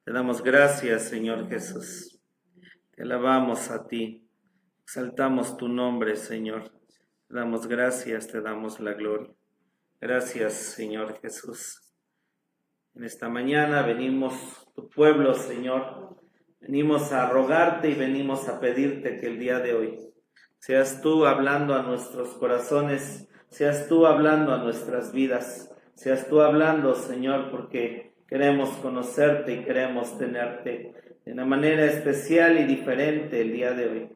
Te damos gracias, Señor Jesús. Te alabamos a ti. Exaltamos tu nombre, Señor. Te damos gracias, te damos la gloria. Gracias, Señor Jesús. En esta mañana venimos, tu pueblo, Señor. Venimos a rogarte y venimos a pedirte que el día de hoy seas tú hablando a nuestros corazones, seas tú hablando a nuestras vidas, seas tú hablando, Señor, porque queremos conocerte y queremos tenerte de una manera especial y diferente el día de hoy.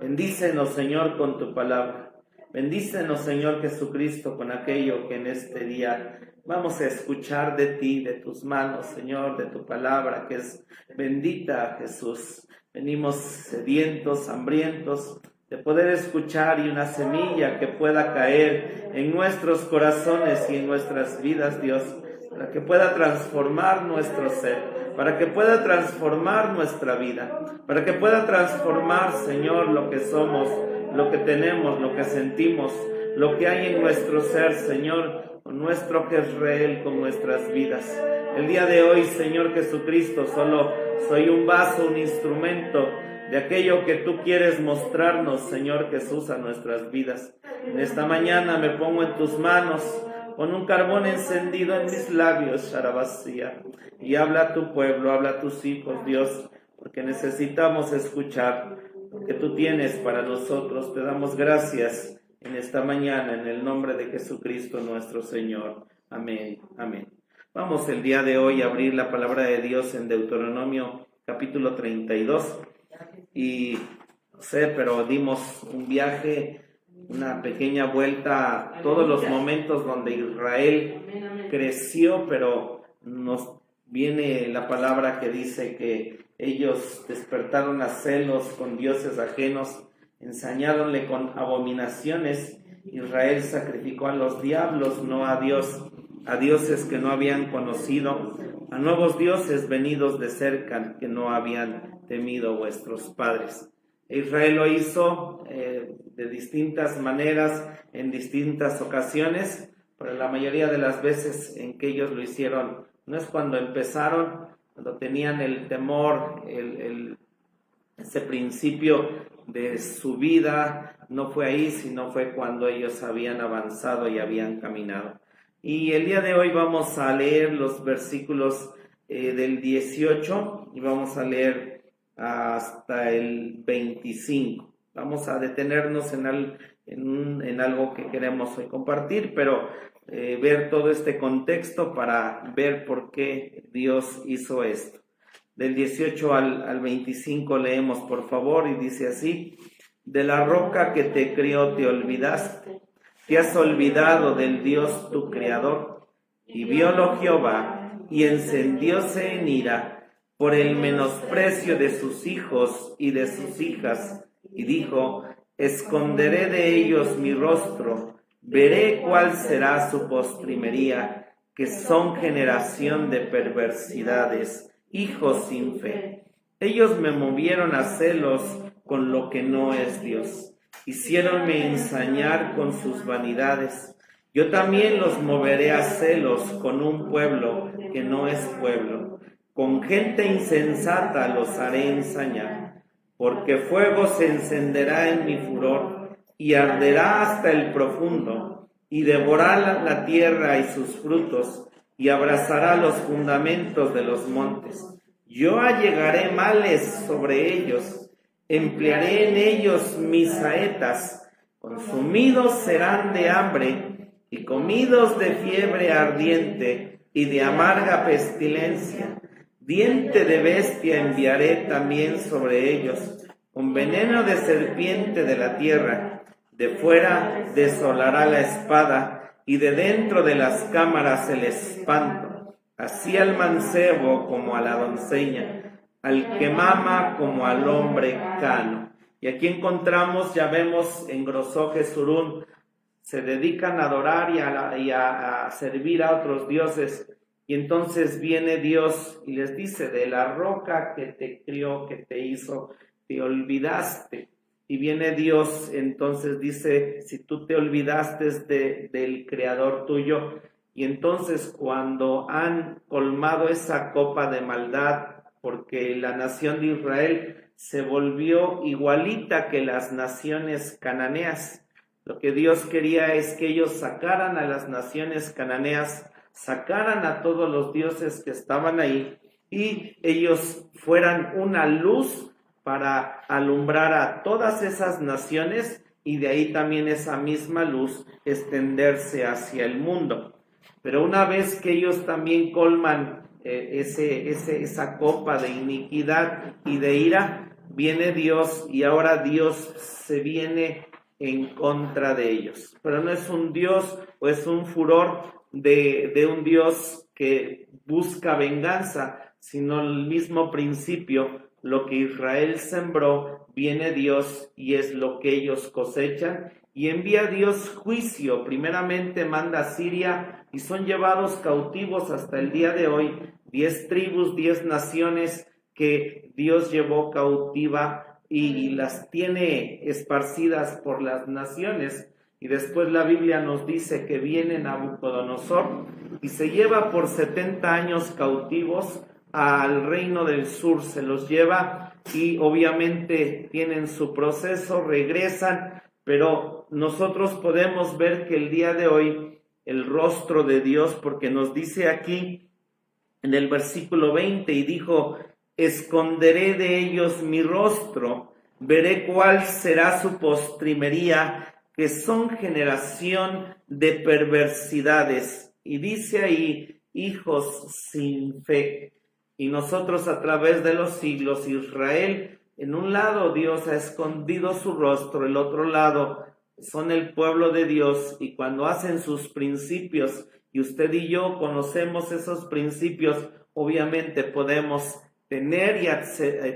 Bendícenos, Señor, con tu palabra. Bendícenos, Señor Jesucristo, con aquello que en este día vamos a escuchar de ti, de tus manos, Señor, de tu palabra, que es bendita, Jesús. Venimos sedientos, hambrientos, de poder escuchar y una semilla que pueda caer en nuestros corazones y en nuestras vidas, Dios, para que pueda transformar nuestro ser, para que pueda transformar nuestra vida, para que pueda transformar, Señor, lo que somos, lo que tenemos, lo que sentimos, lo que hay en nuestro ser, Señor, con nuestro Jezreel, con nuestras vidas. El día de hoy, Señor Jesucristo, solo soy un vaso, un instrumento de aquello que tú quieres mostrarnos, Señor Jesús, a nuestras vidas. En esta mañana me pongo en tus manos, con un carbón encendido en mis labios, Sharabasía, y habla a tu pueblo, habla a tus hijos, Dios, porque necesitamos escuchar lo que tú tienes para nosotros. Te damos gracias en esta mañana, en el nombre de Jesucristo nuestro Señor. Amén, amén. Vamos el día de hoy a abrir la palabra de Dios en Deuteronomio capítulo 32. Y no sé, pero dimos un viaje, una pequeña vuelta a todos los momentos donde Israel creció, pero nos viene la palabra que dice que ellos despertaron a celos con dioses ajenos, ensañáronle con abominaciones. Israel sacrificó a los diablos, no a Dios, a dioses que no habían conocido, a nuevos dioses venidos de cerca que no habían temido vuestros padres. Israel lo hizo de distintas maneras, en distintas ocasiones, pero la mayoría de las veces en que ellos lo hicieron, no es cuando empezaron, cuando tenían el temor, ese principio de su vida, no fue ahí, sino fue cuando ellos habían avanzado y habían caminado. Y el día de hoy vamos a leer los versículos del 18 y vamos a leer hasta el 25. Vamos a detenernos en algo que queremos hoy compartir, pero ver todo este contexto para ver por qué Dios hizo esto. Del 18 al 25 leemos, por favor, y dice así: de la roca que te crió te olvidaste, te has olvidado del Dios tu creador, y viólo Jehová, y encendióse en ira por el menosprecio de sus hijos y de sus hijas, y dijo: esconderé de ellos mi rostro, veré cuál será su postrimería, que son generación de perversidades, hijos sin fe. Ellos me movieron a celos con lo que no es Dios, hiciéronme ensañar con sus vanidades. Yo también los moveré a celos con un pueblo que no es pueblo. Con gente insensata los haré ensañar, porque fuego se encenderá en mi furor y arderá hasta el profundo, y devorará la tierra y sus frutos, y abrazará los fundamentos de los montes. Yo allegaré males sobre ellos, emplearé en ellos mis saetas, consumidos serán de hambre y comidos de fiebre ardiente y de amarga pestilencia. Diente de bestia enviaré también sobre ellos, con veneno de serpiente de la tierra. De fuera desolará la espada, y de dentro de las cámaras el espanto, así al mancebo como a la doncella, al que mama como al hombre cano. Y aquí encontramos, ya vemos, engrosó Jesurún, se dedican a adorar y a servir a otros dioses. Y entonces viene Dios y les dice: de la roca que te crió, que te hizo, te olvidaste. Y viene Dios, entonces dice: si tú te olvidaste del Creador tuyo, y entonces cuando han colmado esa copa de maldad, porque la nación de Israel se volvió igualita que las naciones cananeas. Lo que Dios quería es que ellos sacaran a las naciones cananeas, sacaran a todos los dioses que estaban ahí y ellos fueran una luz para alumbrar a todas esas naciones y de ahí también esa misma luz extenderse hacia el mundo. Pero una vez que ellos también colman esa copa de iniquidad y de ira, viene Dios y ahora Dios se viene en contra de ellos. Pero no es un Dios o es un furor de un Dios que busca venganza, sino el mismo principio, lo que Israel sembró, viene Dios y es lo que ellos cosechan, y envía Dios juicio. Primeramente manda a Siria y son llevados cautivos hasta el día de hoy, 10 tribus, 10 naciones que Dios llevó cautiva y las tiene esparcidas por las naciones. Y después la Biblia nos dice que viene Nabucodonosor y se lleva por 70 años cautivos al reino del sur, se los lleva y obviamente tienen su proceso, regresan, pero nosotros podemos ver que el día de hoy el rostro de Dios, porque nos dice aquí en el versículo 20, y dijo: esconderé de ellos mi rostro, veré cuál será su postrimería, que son generación de perversidades. Y dice ahí: hijos sin fe. Y nosotros a través de los siglos, Israel, en un lado Dios ha escondido su rostro, el otro lado son el pueblo de Dios, y cuando hacen sus principios, y usted y yo conocemos esos principios, obviamente podemos tener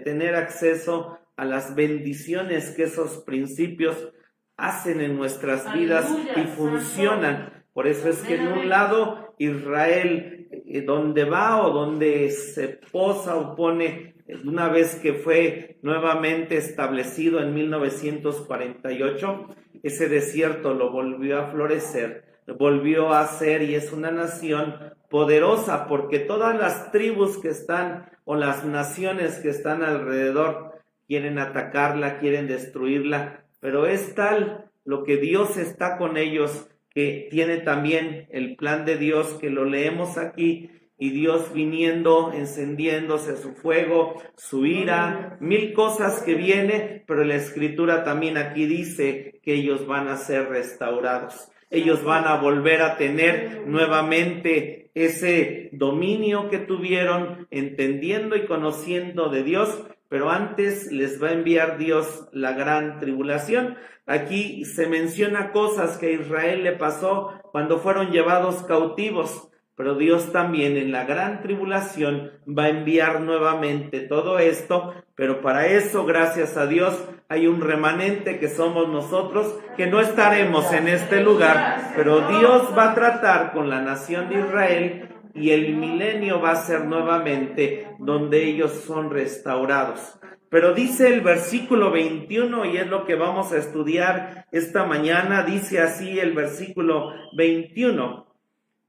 tener acceso a las bendiciones que esos principios hacen en nuestras vidas y funcionan. Por eso es que en un lado Israel, donde va o donde se posa o pone, una vez que fue nuevamente establecido en 1948, ese desierto lo volvió a florecer, volvió a ser, y es una nación poderosa, porque todas las tribus que están o las naciones que están alrededor quieren atacarla, quieren destruirla, pero es tal lo que Dios está con ellos, que tiene también el plan de Dios, que lo leemos aquí, y Dios viniendo, encendiéndose su fuego, su ira, mil cosas que viene, pero la Escritura también aquí dice que ellos van a ser restaurados. Ellos van a volver a tener nuevamente ese dominio que tuvieron, entendiendo y conociendo de Dios, pero antes les va a enviar Dios la gran tribulación. Aquí se menciona cosas que a Israel le pasó cuando fueron llevados cautivos, pero Dios también en la gran tribulación va a enviar nuevamente todo esto, pero para eso, gracias a Dios, hay un remanente que somos nosotros, que no estaremos en este lugar, pero Dios va a tratar con la nación de Israel, y el milenio va a ser nuevamente donde ellos son restaurados. Pero dice el versículo 21, y es lo que vamos a estudiar esta mañana, dice así el versículo 21: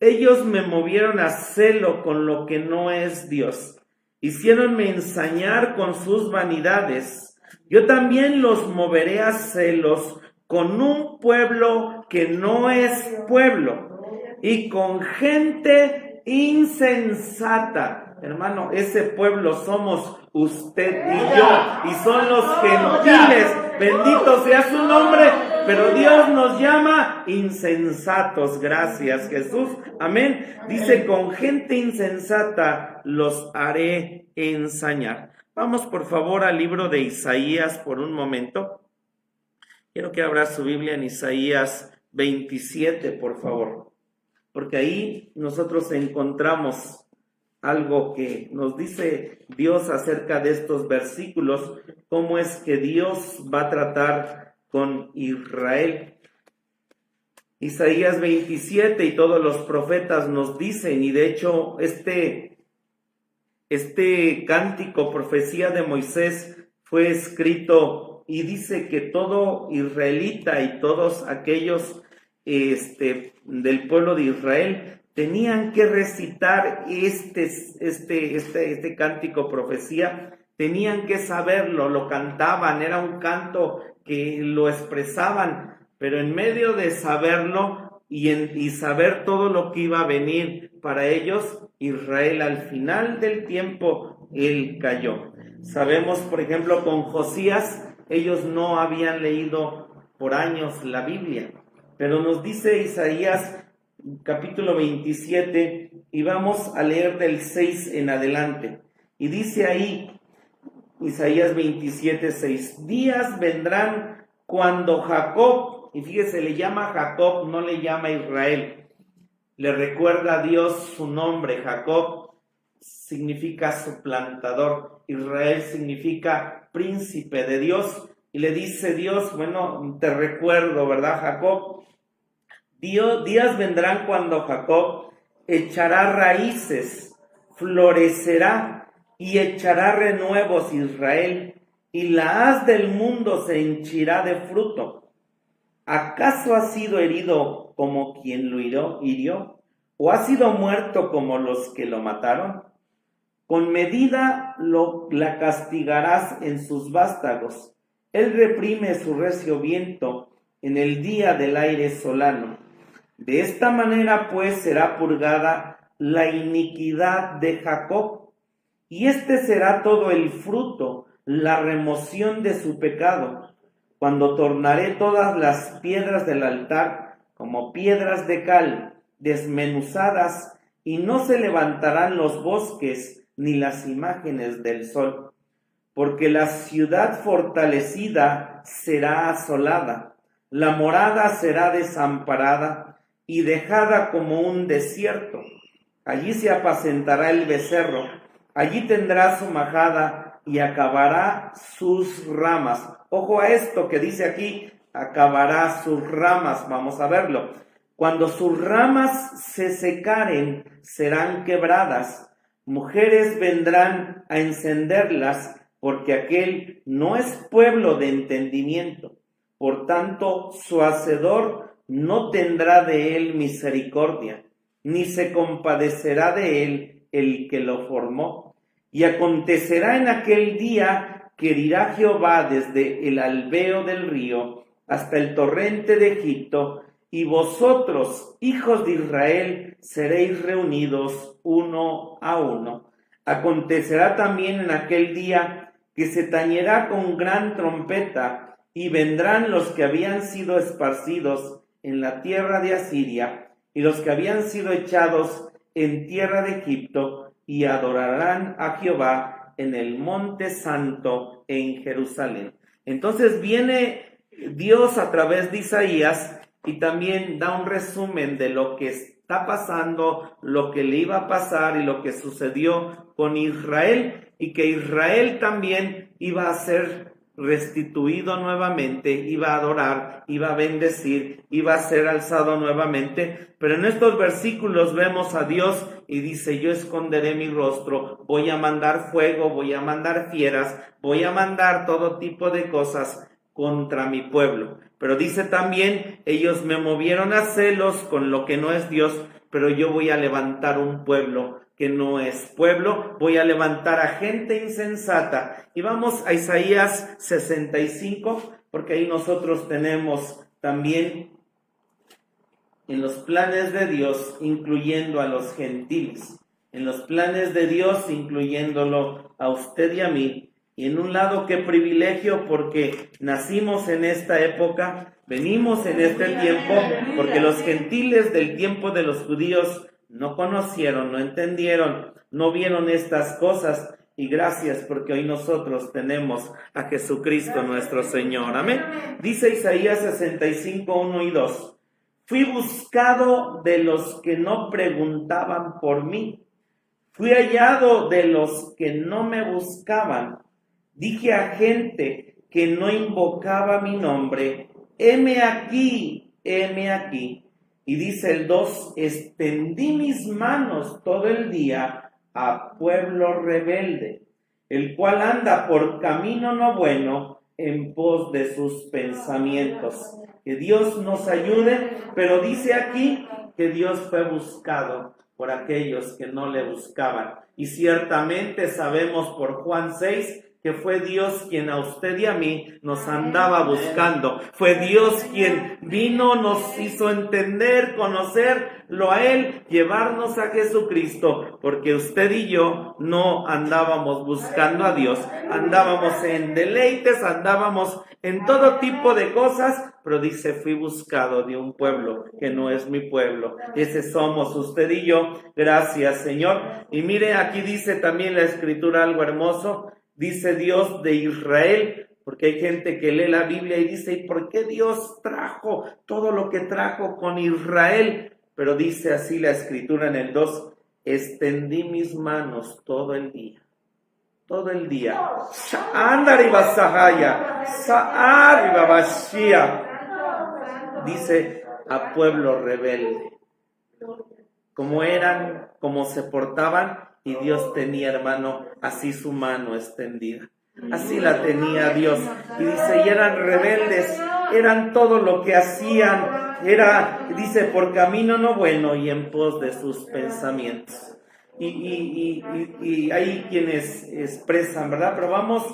ellos me movieron a celo con lo que no es Dios, hiciéronme ensañar con sus vanidades. Yo también los moveré a celos con un pueblo que no es pueblo, y con gente insensata. Hermano, ese pueblo somos usted y yo, y son los gentiles. Bendito sea su nombre, pero Dios nos llama insensatos. Gracias, Jesús. Amén. Dice: con gente insensata los haré ensañar. Vamos por favor al libro de Isaías por un momento. Quiero que abra su Biblia en Isaías 27, por favor, porque ahí nosotros encontramos algo que nos dice Dios acerca de estos versículos, cómo es que Dios va a tratar con Israel. Isaías 27, y todos los profetas nos dicen, y de hecho este cántico, profecía de Moisés, fue escrito, y dice que todo israelita y todos aquellos del pueblo de Israel tenían que recitar este cántico profecía, tenían que saberlo, lo cantaban, era un canto que lo expresaban, pero en medio de saberlo y saber todo lo que iba a venir para ellos, Israel al final del tiempo, él cayó. Sabemos, por ejemplo, con Josías, ellos no habían leído por años la Biblia, pero nos dice Isaías capítulo 27 y vamos a leer del 6 en adelante. Y dice ahí, Isaías 27, 6, días vendrán cuando Jacob, y fíjese, le llama Jacob, no le llama Israel, le recuerda a Dios su nombre. Jacob significa suplantador, Israel significa príncipe de Dios, y le dice Dios, bueno, te recuerdo, ¿verdad, Jacob? Días vendrán cuando Jacob echará raíces, florecerá y echará renuevos Israel, y la haz del mundo se henchirá de fruto. ¿Acaso ha sido herido como quien lo hirió? ¿O ha sido muerto como los que lo mataron? Con medida la castigarás en sus vástagos. Él reprime su recio viento en el día del aire solano. De esta manera pues será purgada la iniquidad de Jacob, y este será todo el fruto, la remoción de su pecado, cuando tornaré todas las piedras del altar como piedras de cal, desmenuzadas, y no se levantarán los bosques ni las imágenes del sol, porque la ciudad fortalecida será asolada, la morada será desamparada, y dejada como un desierto. Allí se apacentará el becerro, allí tendrá su majada y acabará sus ramas. Ojo a esto que dice aquí, acabará sus ramas, vamos a verlo. Cuando sus ramas se secaren, serán quebradas. Mujeres vendrán a encenderlas, porque aquel no es pueblo de entendimiento. Por tanto, su hacedor no tendrá de él misericordia, ni se compadecerá de él el que lo formó. Y acontecerá en aquel día que herirá Jehová desde el albeo del río hasta el torrente de Egipto, y vosotros, hijos de Israel, seréis reunidos uno a uno. Acontecerá también en aquel día que se tañerá con gran trompeta, y vendrán los que habían sido esparcidos en la tierra de Asiria, y los que habían sido echados en tierra de Egipto, y adorarán a Jehová en el monte santo en Jerusalén. Entonces viene Dios a través de Isaías y también da un resumen de lo que está pasando, lo que le iba a pasar y lo que sucedió con Israel, y que Israel también iba a ser restituido nuevamente, iba a adorar, iba a bendecir, iba a ser alzado nuevamente. Pero en estos versículos vemos a Dios y dice: yo esconderé mi rostro, voy a mandar fuego, voy a mandar fieras, voy a mandar todo tipo de cosas contra mi pueblo. Pero dice también: ellos me movieron a celos con lo que no es Dios, pero yo voy a levantar un pueblo que no es pueblo, voy a levantar a gente insensata. Y vamos a Isaías 65, porque ahí nosotros tenemos también en los planes de Dios, incluyendo a los gentiles, en los planes de Dios, incluyéndolo a usted y a mí. Y en un lado, qué privilegio, porque nacimos en esta época, venimos en este tiempo, porque los gentiles del tiempo de los judíos no conocieron, no entendieron, no vieron estas cosas. Y gracias, porque hoy nosotros tenemos a Jesucristo nuestro Señor. Amén. Dice Isaías 65, 1 y 2. Fui buscado de los que no preguntaban por mí. Fui hallado de los que no me buscaban. Dije a gente que no invocaba mi nombre: heme aquí, heme aquí. Y dice el 2, extendí mis manos todo el día a pueblo rebelde, el cual anda por camino no bueno en pos de sus pensamientos. Que Dios nos ayude, pero dice aquí que Dios fue buscado por aquellos que no le buscaban. Y ciertamente sabemos por Juan 6 que fue Dios quien a usted y a mí nos andaba buscando. Fue Dios quien vino, nos hizo entender, conocerlo a Él, llevarnos a Jesucristo, porque usted y yo no andábamos buscando a Dios, andábamos en deleites, andábamos en todo tipo de cosas, pero dice, fui buscado de un pueblo que no es mi pueblo. Ese somos usted y yo. Gracias, Señor. Y mire, aquí dice también la Escritura algo hermoso. Dice Dios de Israel, porque hay gente que lee la Biblia y dice, ¿y por qué Dios trajo todo lo que trajo con Israel? Pero dice así la Escritura en el 2, extendí mis manos todo el día. Todo el día. Dice a pueblo rebelde. Como eran, como se portaban, y Dios tenía, hermano, así su mano extendida. Así la tenía Dios. Y dice, y eran rebeldes, eran todo lo que hacían, dice, por camino no bueno y en pos de sus pensamientos. Y hay quienes expresan, ¿verdad? Pero vamos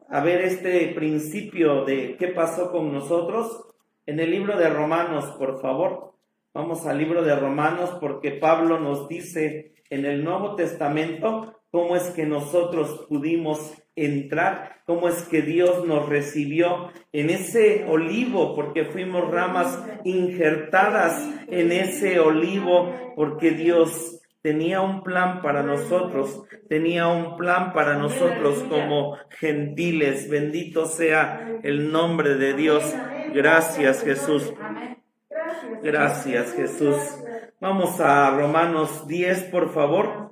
a ver este principio de qué pasó con nosotros en el libro de Romanos, por favor. Vamos al libro de Romanos porque Pablo nos dice en el Nuevo Testamento cómo es que nosotros pudimos entrar, cómo es que Dios nos recibió en ese olivo, porque fuimos ramas injertadas en ese olivo, porque Dios tenía un plan para nosotros, como gentiles. Bendito sea el nombre de Dios. Gracias, Jesús. Gracias, Jesús. Vamos a Romanos 10, por favor.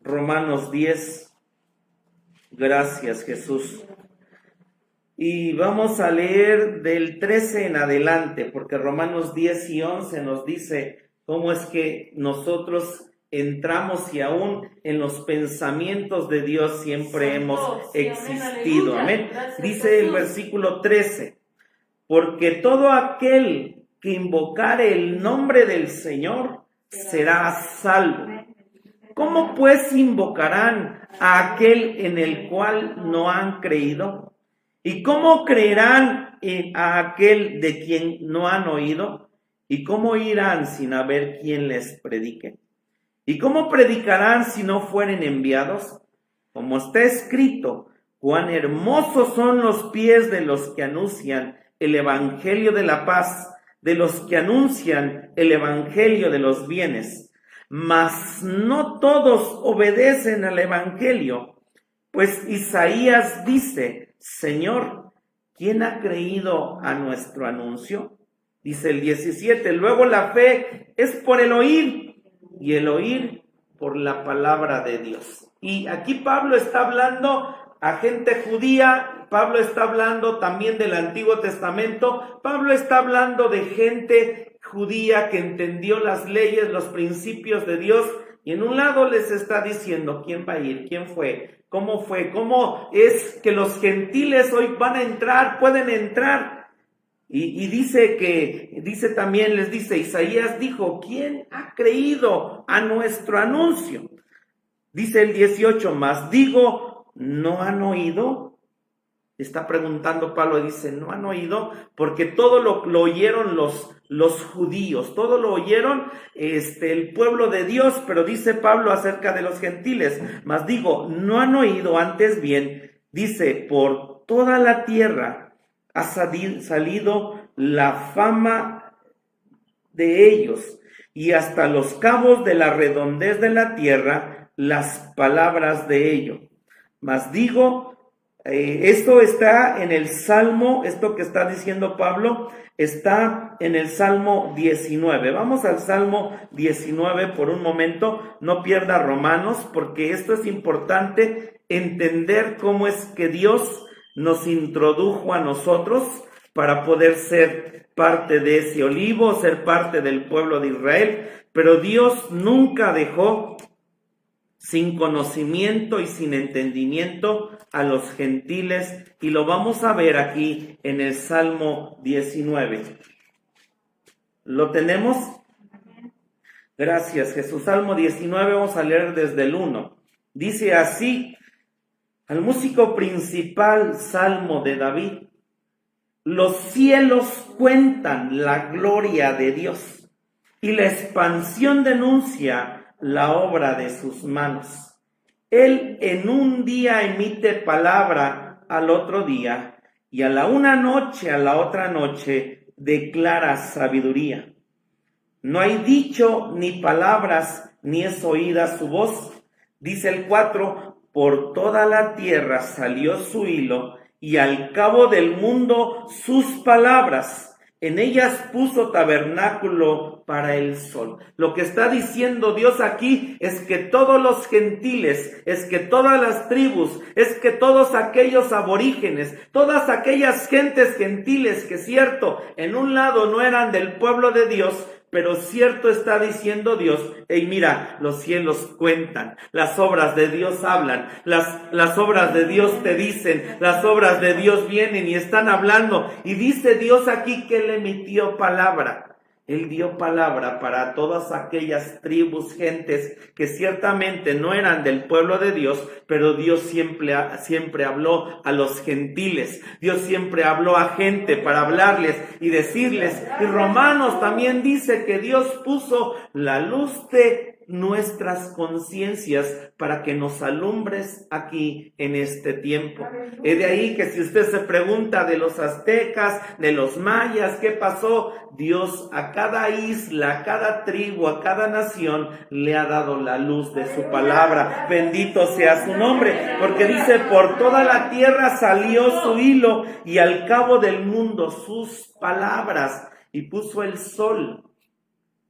Romanos 10. Gracias, Jesús. Y vamos a leer del 13 en adelante, porque Romanos 10 y 11 nos dice cómo es que nosotros entramos y aún en los pensamientos de Dios siempre hemos existido. Amén. Dice el versículo 13, porque todo aquel que invocare el nombre del Señor será salvo. ¿Cómo pues invocarán a aquel en el cual no han creído? ¿Y cómo creerán a aquel de quien no han oído? ¿Y cómo irán sin haber quien les predique? ¿Y cómo predicarán si no fueren enviados? Como está escrito, cuán hermosos son los pies de los que anuncian el evangelio de la paz, de los que anuncian el evangelio de los bienes. Mas no todos obedecen al evangelio, pues Isaías dice, Señor, ¿quién ha creído a nuestro anuncio? Dice el 17, luego la fe es por el oír, y el oír por la palabra de Dios. Y aquí Pablo está hablando a gente judía, Pablo está hablando también del Antiguo Testamento, Pablo está hablando de gente judía que entendió las leyes, los principios de Dios, y en un lado les está diciendo quién va a ir, quién fue, cómo es que los gentiles hoy van a entrar, pueden entrar. Y dice también, les dice, Isaías dijo, ¿quién ha creído a nuestro anuncio? Dice el 18, más digo, ¿no han oído? Está preguntando Pablo, dice, ¿no han oído? Porque todo lo oyeron los judíos, todo lo oyeron el pueblo de Dios, pero dice Pablo acerca de los gentiles, mas digo, ¿no han oído? Antes bien, dice, por toda la tierra ha salido la fama de ellos, y hasta los cabos de la redondez de la tierra, las palabras de ellos. Mas digo, esto está en el Salmo, esto que está diciendo Pablo, está en el Salmo 19. Vamos al Salmo 19 por un momento, no pierda Romanos, porque esto es importante entender cómo es que Dios nos introdujo a nosotros para poder ser parte de ese olivo, ser parte del pueblo de Israel, pero Dios nunca dejó sin conocimiento y sin entendimiento a los gentiles, y lo vamos a ver aquí en el Salmo 19. ¿Lo tenemos? Gracias, Jesús. Salmo 19, vamos a leer desde el 1. Dice así, al músico principal, Salmo de David: los cielos cuentan la gloria de Dios, y la expansión denuncia la obra de sus manos. Él en un día emite palabra al otro día, y a la una noche a la otra noche declara sabiduría. No hay dicho ni palabras, ni es oída su voz. Dice el 4, por toda la tierra salió su hilo, y al cabo del mundo sus palabras. En ellas puso tabernáculo para el sol. Lo que está diciendo Dios aquí es que todos los gentiles, es que todas las tribus, es que todos aquellos aborígenes, todas aquellas gentes gentiles que cierto, en un lado no eran del pueblo de Dios, pero cierto está diciendo Dios, hey, mira, los cielos cuentan, las obras de Dios hablan, las obras de Dios te dicen, las obras de Dios vienen y están hablando. Y dice Dios aquí que Él emitió palabra. Él dio palabra para todas aquellas tribus, gentes que ciertamente no eran del pueblo de Dios, pero Dios siempre habló a los gentiles. Dios siempre habló a gente para hablarles y decirles. Y Romanos también dice que Dios puso la luz de nuestras conciencias para que nos alumbres aquí en este tiempo. Es de ahí que si usted se pregunta de los aztecas, de los mayas, ¿qué pasó? Dios a cada isla, a cada tribu, a cada nación le ha dado la luz de su palabra. Bendito sea su nombre, porque dice, por toda la tierra salió su hilo y al cabo del mundo sus palabras, y puso el sol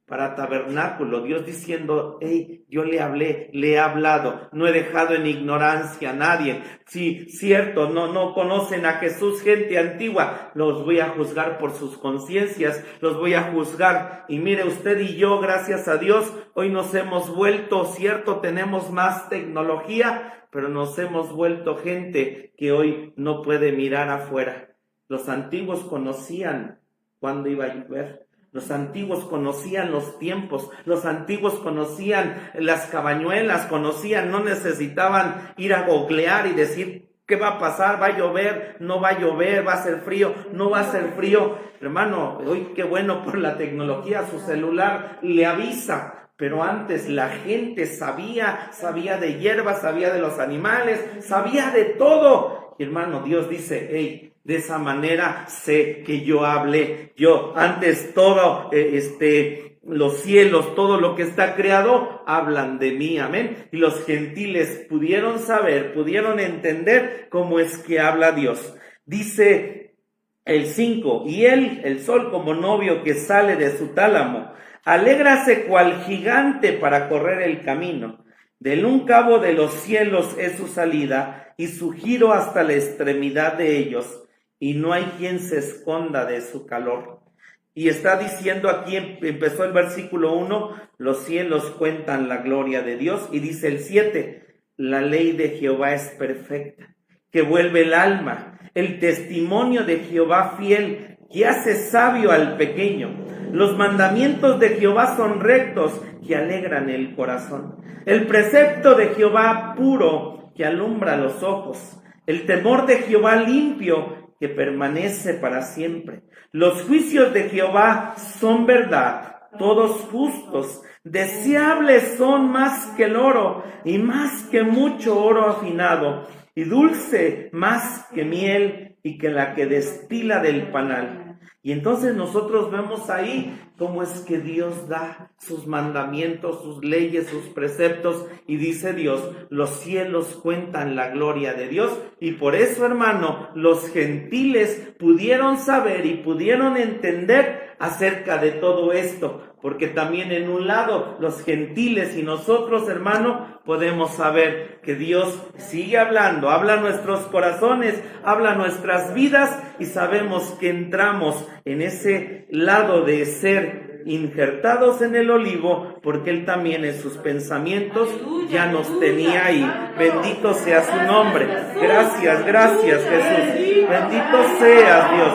para tabernáculo. Dios diciendo, hey, yo le hablé, le he hablado, no he dejado en ignorancia a nadie. Sí, cierto, no conocen a Jesús, gente antigua, los voy a juzgar por sus conciencias, los voy a juzgar. Y mire, usted y yo, gracias a Dios, hoy nos hemos vuelto, cierto, tenemos más tecnología, pero nos hemos vuelto gente que hoy no puede mirar afuera. Los antiguos conocían cuándo iba a llover. Los antiguos conocían los tiempos, los antiguos conocían las cabañuelas, no necesitaban ir a googlear y decir, ¿qué va a pasar? ¿Va a llover? ¿No va a llover? ¿Va a ser frío? ¿No va a ser frío? Hermano, hoy qué bueno por la tecnología, su celular le avisa. Pero antes la gente sabía de hierbas, sabía de los animales, sabía de todo. Y hermano, Dios dice, hey, de esa manera sé que yo hablé. Yo antes todo, los cielos, todo lo que está creado, hablan de mí, amén. Y los gentiles pudieron saber, pudieron entender cómo es que habla Dios. Dice el 5, y él, el sol, como novio que sale de su tálamo, alégrase cual gigante para correr el camino. Del un cabo de los cielos es su salida, y su giro hasta la extremidad de ellos, y no hay quien se esconda de su calor. Y está diciendo aquí, empezó el versículo 1, los cielos cuentan la gloria de Dios, y dice el 7, la ley de Jehová es perfecta, que vuelve el alma, el testimonio de Jehová fiel, que hace sabio al pequeño. Los mandamientos de Jehová son rectos, que alegran el corazón. El precepto de Jehová puro, que alumbra los ojos. El temor de Jehová limpio, que permanece para siempre. Los juicios de Jehová son verdad, todos justos. Deseables son más que el oro, y más que mucho oro afinado, y dulce más que miel, y que la que destila del panal. Y entonces nosotros vemos ahí cómo es que Dios da sus mandamientos, sus leyes, sus preceptos, y dice Dios, los cielos cuentan la gloria de Dios. Y por eso, hermano, los gentiles pudieron saber y pudieron entender acerca de todo esto, porque también en un lado los gentiles y nosotros, hermano, podemos saber que Dios sigue hablando, habla a nuestros corazones, habla a nuestras vidas, y sabemos que entramos en ese lado de ser injertados en el olivo, porque Él también en sus pensamientos ya nos tenía ahí. Bendito sea su nombre. Gracias Jesús. Bendito seas Dios.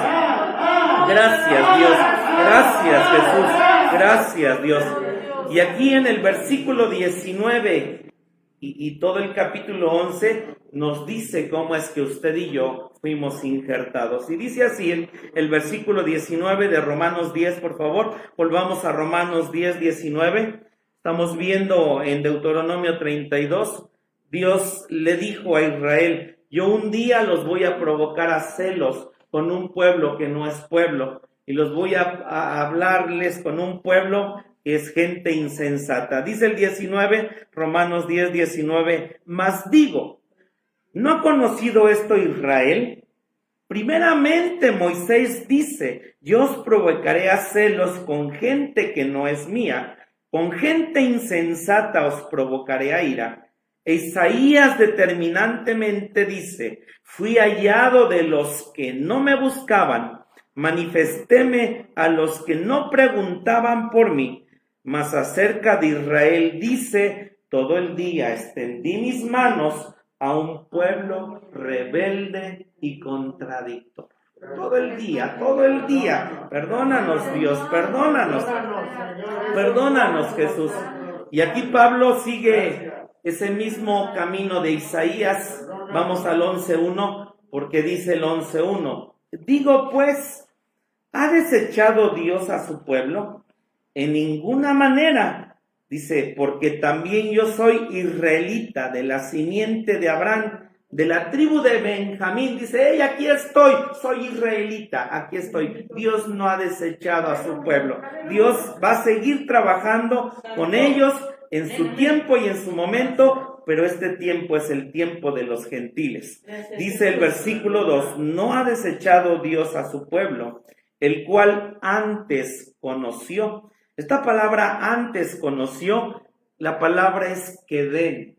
Gracias Dios. Gracias, Jesús. Gracias, Dios. Y aquí en el versículo 19 y todo el capítulo 11 nos dice cómo es que usted y yo fuimos injertados. Y dice así el versículo 19 de Romanos 10, por favor. Volvamos a Romanos 10, 19. Estamos viendo en Deuteronomio 32. Dios le dijo a Israel: yo un día los voy a provocar a celos con un pueblo que no es pueblo, y los voy a hablarles con un pueblo que es gente insensata. Dice el 19, Romanos 10, 19, mas digo, ¿no ha conocido esto Israel? Primeramente Moisés dice, yo os provocaré a celos con gente que no es mía, con gente insensata os provocaré a ira. E Isaías determinantemente dice, fui hallado de los que no me buscaban, manifestéme a los que no preguntaban por mí. Mas acerca de Israel dice, todo el día extendí mis manos a un pueblo rebelde y contradictor. Todo el día. Perdónanos, Dios, perdónanos. Perdónanos, Jesús. Y aquí Pablo sigue ese mismo camino de Isaías. Vamos al 11.1, porque dice el 11.1. Digo pues, ¿ha desechado Dios a su pueblo? En ninguna manera. Dice, porque también yo soy israelita, de la simiente de Abraham, de la tribu de Benjamín. Dice, hey, aquí estoy, soy israelita, aquí estoy. Dios no ha desechado a su pueblo. Dios va a seguir trabajando con ellos en su tiempo y en su momento, pero este tiempo es el tiempo de los gentiles. Dice el versículo 2, no ha desechado Dios a su pueblo, el cual antes conoció. Esta palabra antes conoció, la palabra es quedén.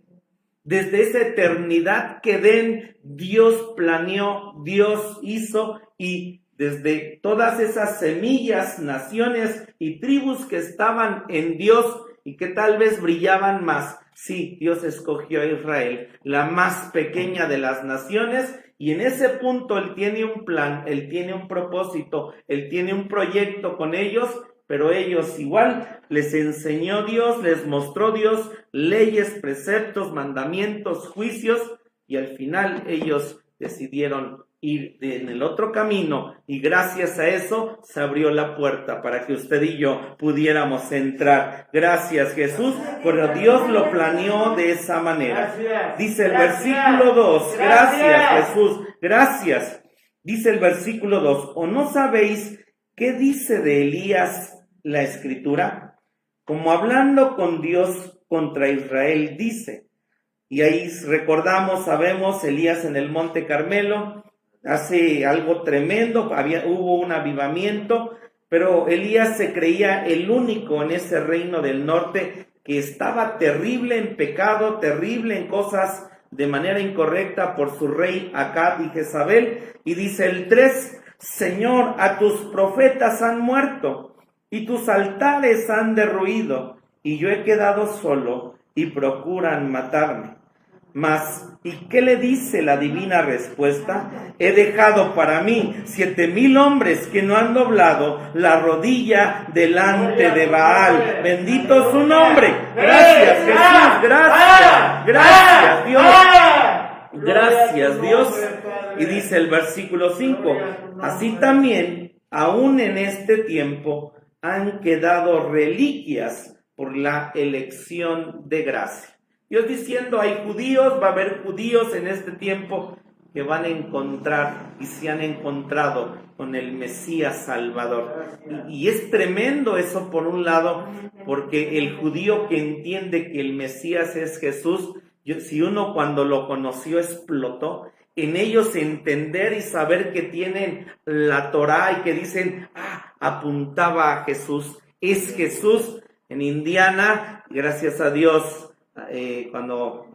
Desde esa eternidad quedén, Dios planeó, Dios hizo, y desde todas esas semillas, naciones y tribus que estaban en Dios y que tal vez brillaban más, sí, Dios escogió a Israel, la más pequeña de las naciones, y en ese punto Él tiene un plan, Él tiene un propósito, Él tiene un proyecto con ellos, pero ellos igual les enseñó Dios, les mostró Dios leyes, preceptos, mandamientos, juicios, y al final ellos decidieron ir en el otro camino, y gracias a eso se abrió la puerta para que usted y yo pudiéramos entrar. Gracias, Jesús, pero Dios lo planeó de esa manera. Dice el versículo 2, gracias, Jesús, gracias. Dice el versículo 2, ¿o no sabéis qué dice de Elías la Escritura? Como hablando con Dios contra Israel dice, y ahí recordamos, sabemos, Elías en el Monte Carmelo hace algo tremendo, hubo un avivamiento, pero Elías se creía el único en ese reino del norte que estaba terrible en pecado, terrible en cosas de manera incorrecta por su rey Acab y Jezabel, y dice el 3, Señor, a tus profetas han muerto, y tus altares han derruido, y yo he quedado solo, y procuran matarme. Mas, ¿y qué le dice la divina respuesta? He dejado para mí 7,000 hombres que no han doblado la rodilla delante de Baal. Bendito su nombre. Gracias, Jesús. Gracias, Dios. Gracias, Dios. Y dice el versículo 5, así también, aún en este tiempo, han quedado reliquias por la elección de gracia. Dios diciendo, hay judíos, va a haber judíos en este tiempo que van a encontrar y se han encontrado con el Mesías Salvador. Y es tremendo eso por un lado, porque el judío que entiende que el Mesías es Jesús, si uno cuando lo conoció explotó, en ellos entender y saber que tienen la Torá y que dicen, apuntaba a Jesús, es Jesús. En Indiana, gracias a Dios, cuando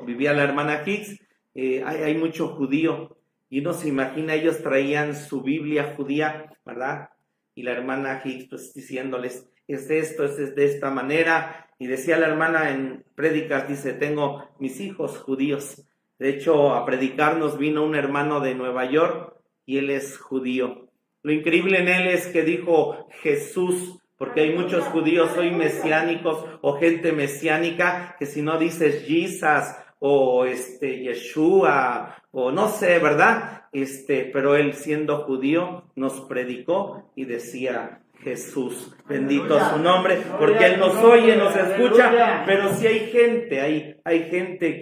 vivía la hermana Hicks, hay mucho judío, y uno se imagina, ellos traían su Biblia judía, ¿verdad? Y la hermana Hicks pues diciéndoles, es esto, es de esta manera, y decía la hermana en prédicas, dice, tengo mis hijos judíos. De hecho, a predicarnos vino un hermano de Nueva York, y él es judío, Lo increíble en él es que dijo Jesús, porque hay muchos judíos hoy mesiánicos o gente mesiánica que si no dices Jesus o Yeshua o no sé, ¿verdad? Pero él siendo judío nos predicó y decía Jesús, bendito su nombre, porque él nos oye, nos escucha, pero si hay gente, hay gente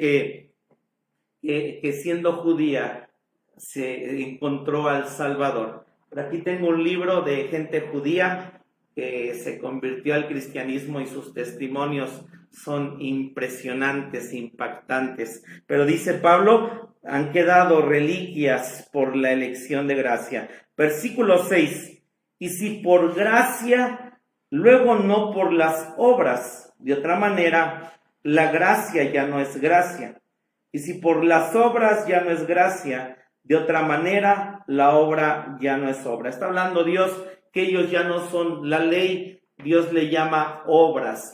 que siendo judía se encontró al Salvador. Por aquí tengo un libro de gente judía que se convirtió al cristianismo y sus testimonios son impresionantes, impactantes. Pero dice Pablo, han quedado reliquias por la elección de gracia. Versículo 6, y si por gracia, luego no por las obras, de otra manera, la gracia ya no es gracia. Y si por las obras ya no es gracia, de otra manera, la obra ya no es obra. Está hablando Dios que ellos ya no son la ley, Dios le llama obras,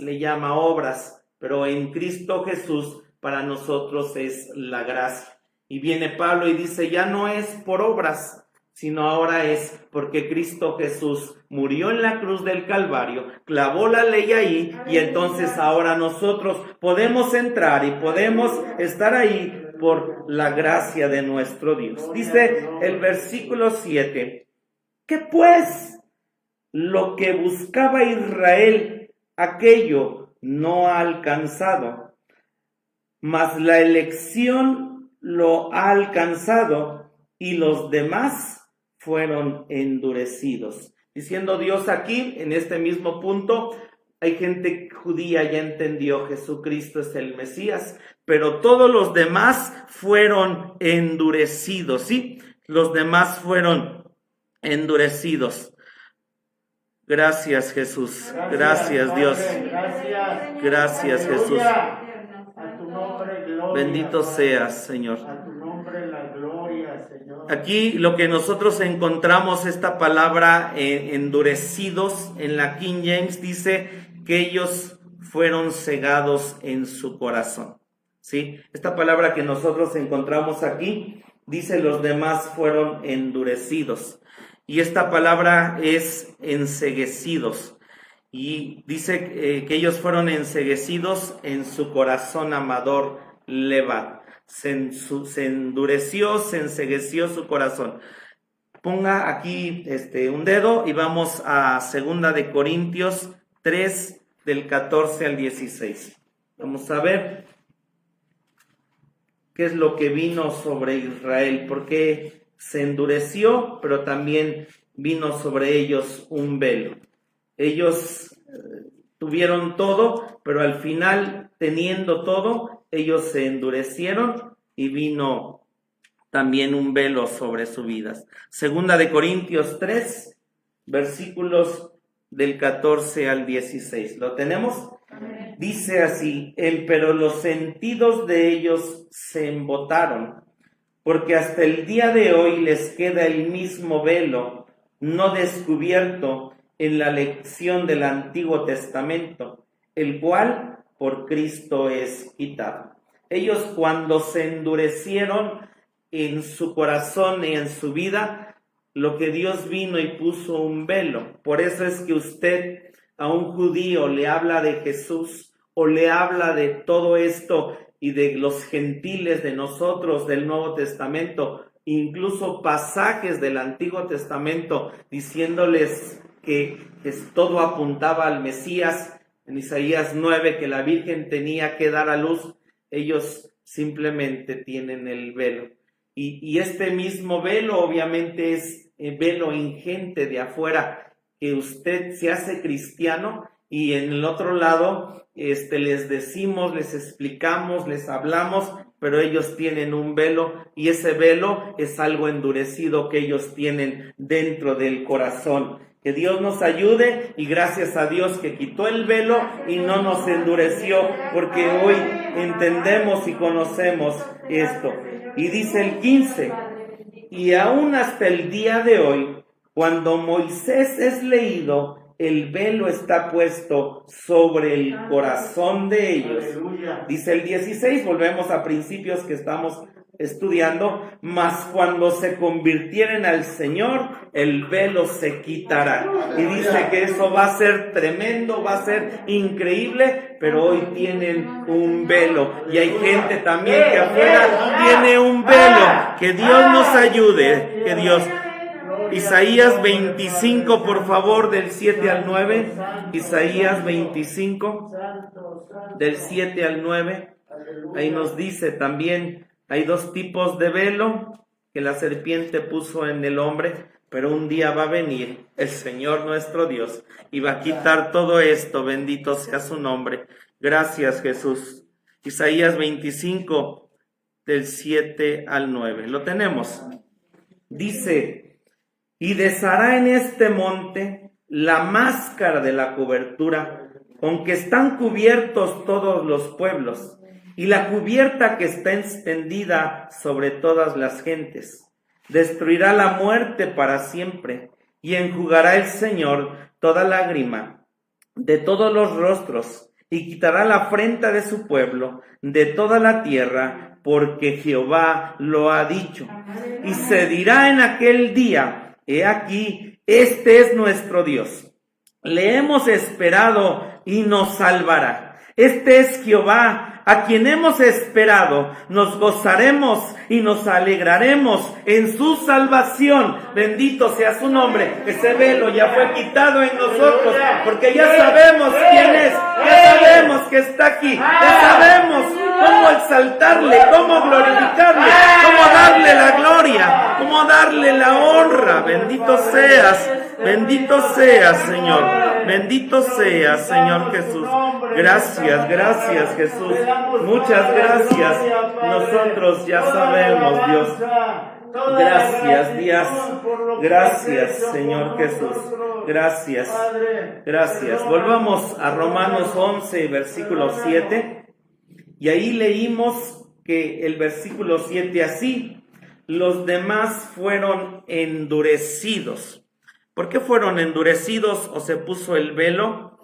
pero en Cristo Jesús para nosotros es la gracia. Y viene Pablo y dice, ya no es por obras, sino ahora es porque Cristo Jesús murió en la cruz del Calvario, clavó la ley ahí, y entonces ahora nosotros podemos entrar y podemos estar ahí por la gracia de nuestro Dios. Dice el versículo 7, ¿qué pues? Lo que buscaba Israel, aquello no ha alcanzado, mas la elección lo ha alcanzado y los demás fueron endurecidos. Diciendo Dios aquí, en este mismo punto, hay gente judía ya entendió Jesucristo es el Mesías, pero todos los demás fueron endurecidos, ¿sí? Los demás fueron endurecidos. Gracias Jesús, gracias Dios, gracias Jesús. A tu nombre, gloria, bendito seas, Señor. A tu nombre la gloria, Señor. Aquí lo que nosotros encontramos, esta palabra endurecidos, en la King James dice que ellos fueron cegados en su corazón, ¿sí? Esta palabra que nosotros encontramos aquí dice los demás fueron endurecidos. Y esta palabra es enceguecidos. Y dice que ellos fueron enceguecidos en su corazón amador Levad. Se endureció, se encegueció su corazón. Ponga aquí un dedo y vamos a 2 de Corintios 3, del 14 al 16. Vamos a ver qué es lo que vino sobre Israel, porque se endureció, pero también vino sobre ellos un velo. Ellos tuvieron todo, pero al final, teniendo todo, ellos se endurecieron y vino también un velo sobre sus vidas. 2 de Corintios 3, versículos del 14 al 16. ¿Lo tenemos? Dice así, pero los sentidos de ellos se embotaron, porque hasta el día de hoy les queda el mismo velo, no descubierto en la lección del Antiguo Testamento, el cual por Cristo es quitado. Ellos cuando se endurecieron en su corazón y en su vida, lo que Dios vino y puso un velo. Por eso es que usted a un judío le habla de Jesús o le habla de todo esto y de los gentiles, de nosotros, del Nuevo Testamento, incluso pasajes del Antiguo Testamento, diciéndoles que todo apuntaba al Mesías. En Isaías 9, que la Virgen tenía que dar a luz, ellos simplemente tienen el velo. Y este mismo velo obviamente es velo ingente de afuera, que usted se hace cristiano y en el otro lado les decimos, les explicamos, les hablamos, pero ellos tienen un velo y ese velo es algo endurecido que ellos tienen dentro del corazón. Que Dios nos ayude y gracias a Dios que quitó el velo y no nos endureció, porque hoy entendemos y conocemos esto. Y dice el 15, y aún hasta el día de hoy, cuando Moisés es leído, el velo está puesto sobre el corazón de ellos. Dice el 16, volvemos a principios que estamos estudiando, mas cuando se convirtieren al Señor, el velo se quitará. Y dice que eso va a ser tremendo, va a ser increíble, pero hoy tienen un velo. Y hay gente también que afuera tiene un velo. Que Dios nos ayude, que Dios... Isaías 25, por favor, del 7 al 9. Isaías 25, del 7 al 9. Ahí nos dice también, hay dos tipos de velo que la serpiente puso en el hombre, pero un día va a venir el Señor nuestro Dios y va a quitar todo esto. Bendito sea su nombre. Gracias, Jesús. Isaías 25, del 7 al 9. Lo tenemos. Dice: y deshará en este monte la máscara de la cobertura, con que están cubiertos todos los pueblos, y la cubierta que está extendida sobre todas las gentes. Destruirá la muerte para siempre, y enjugará el Señor toda lágrima de todos los rostros, y quitará la afrenta de su pueblo de toda la tierra, porque Jehová lo ha dicho. Y se dirá en aquel día: he aquí, este es nuestro Dios. Le hemos esperado y nos salvará. Este es Jehová, a quien hemos esperado. Nos gozaremos y nos alegraremos en su salvación. Bendito sea su nombre. Ese velo ya fue quitado en nosotros, porque ya sabemos quién es. Ya sabemos que está aquí. Ya sabemos cómo exaltarle, cómo glorificarle, cómo darle la gloria, cómo darle la honra. Bendito seas, Señor. Bendito seas, Señor Jesús. Gracias, gracias, Jesús. Muchas gracias. Nosotros ya sabemos, Dios. Gracias, Dios. Gracias, Señor Jesús. Gracias. Gracias. Volvamos a Romanos 11, versículo 7. Y ahí leímos que el versículo 7 así: los demás fueron endurecidos. ¿Por qué fueron endurecidos o se puso el velo?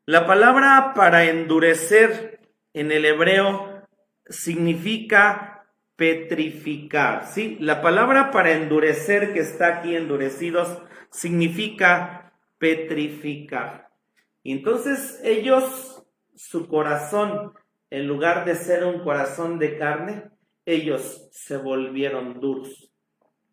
La palabra para endurecer en el hebreo significa petrificar, ¿sí? La palabra para endurecer, que está aquí, endurecidos, significa petrificar. Y entonces ellos, su corazón, en lugar de ser un corazón de carne, ellos se volvieron duros.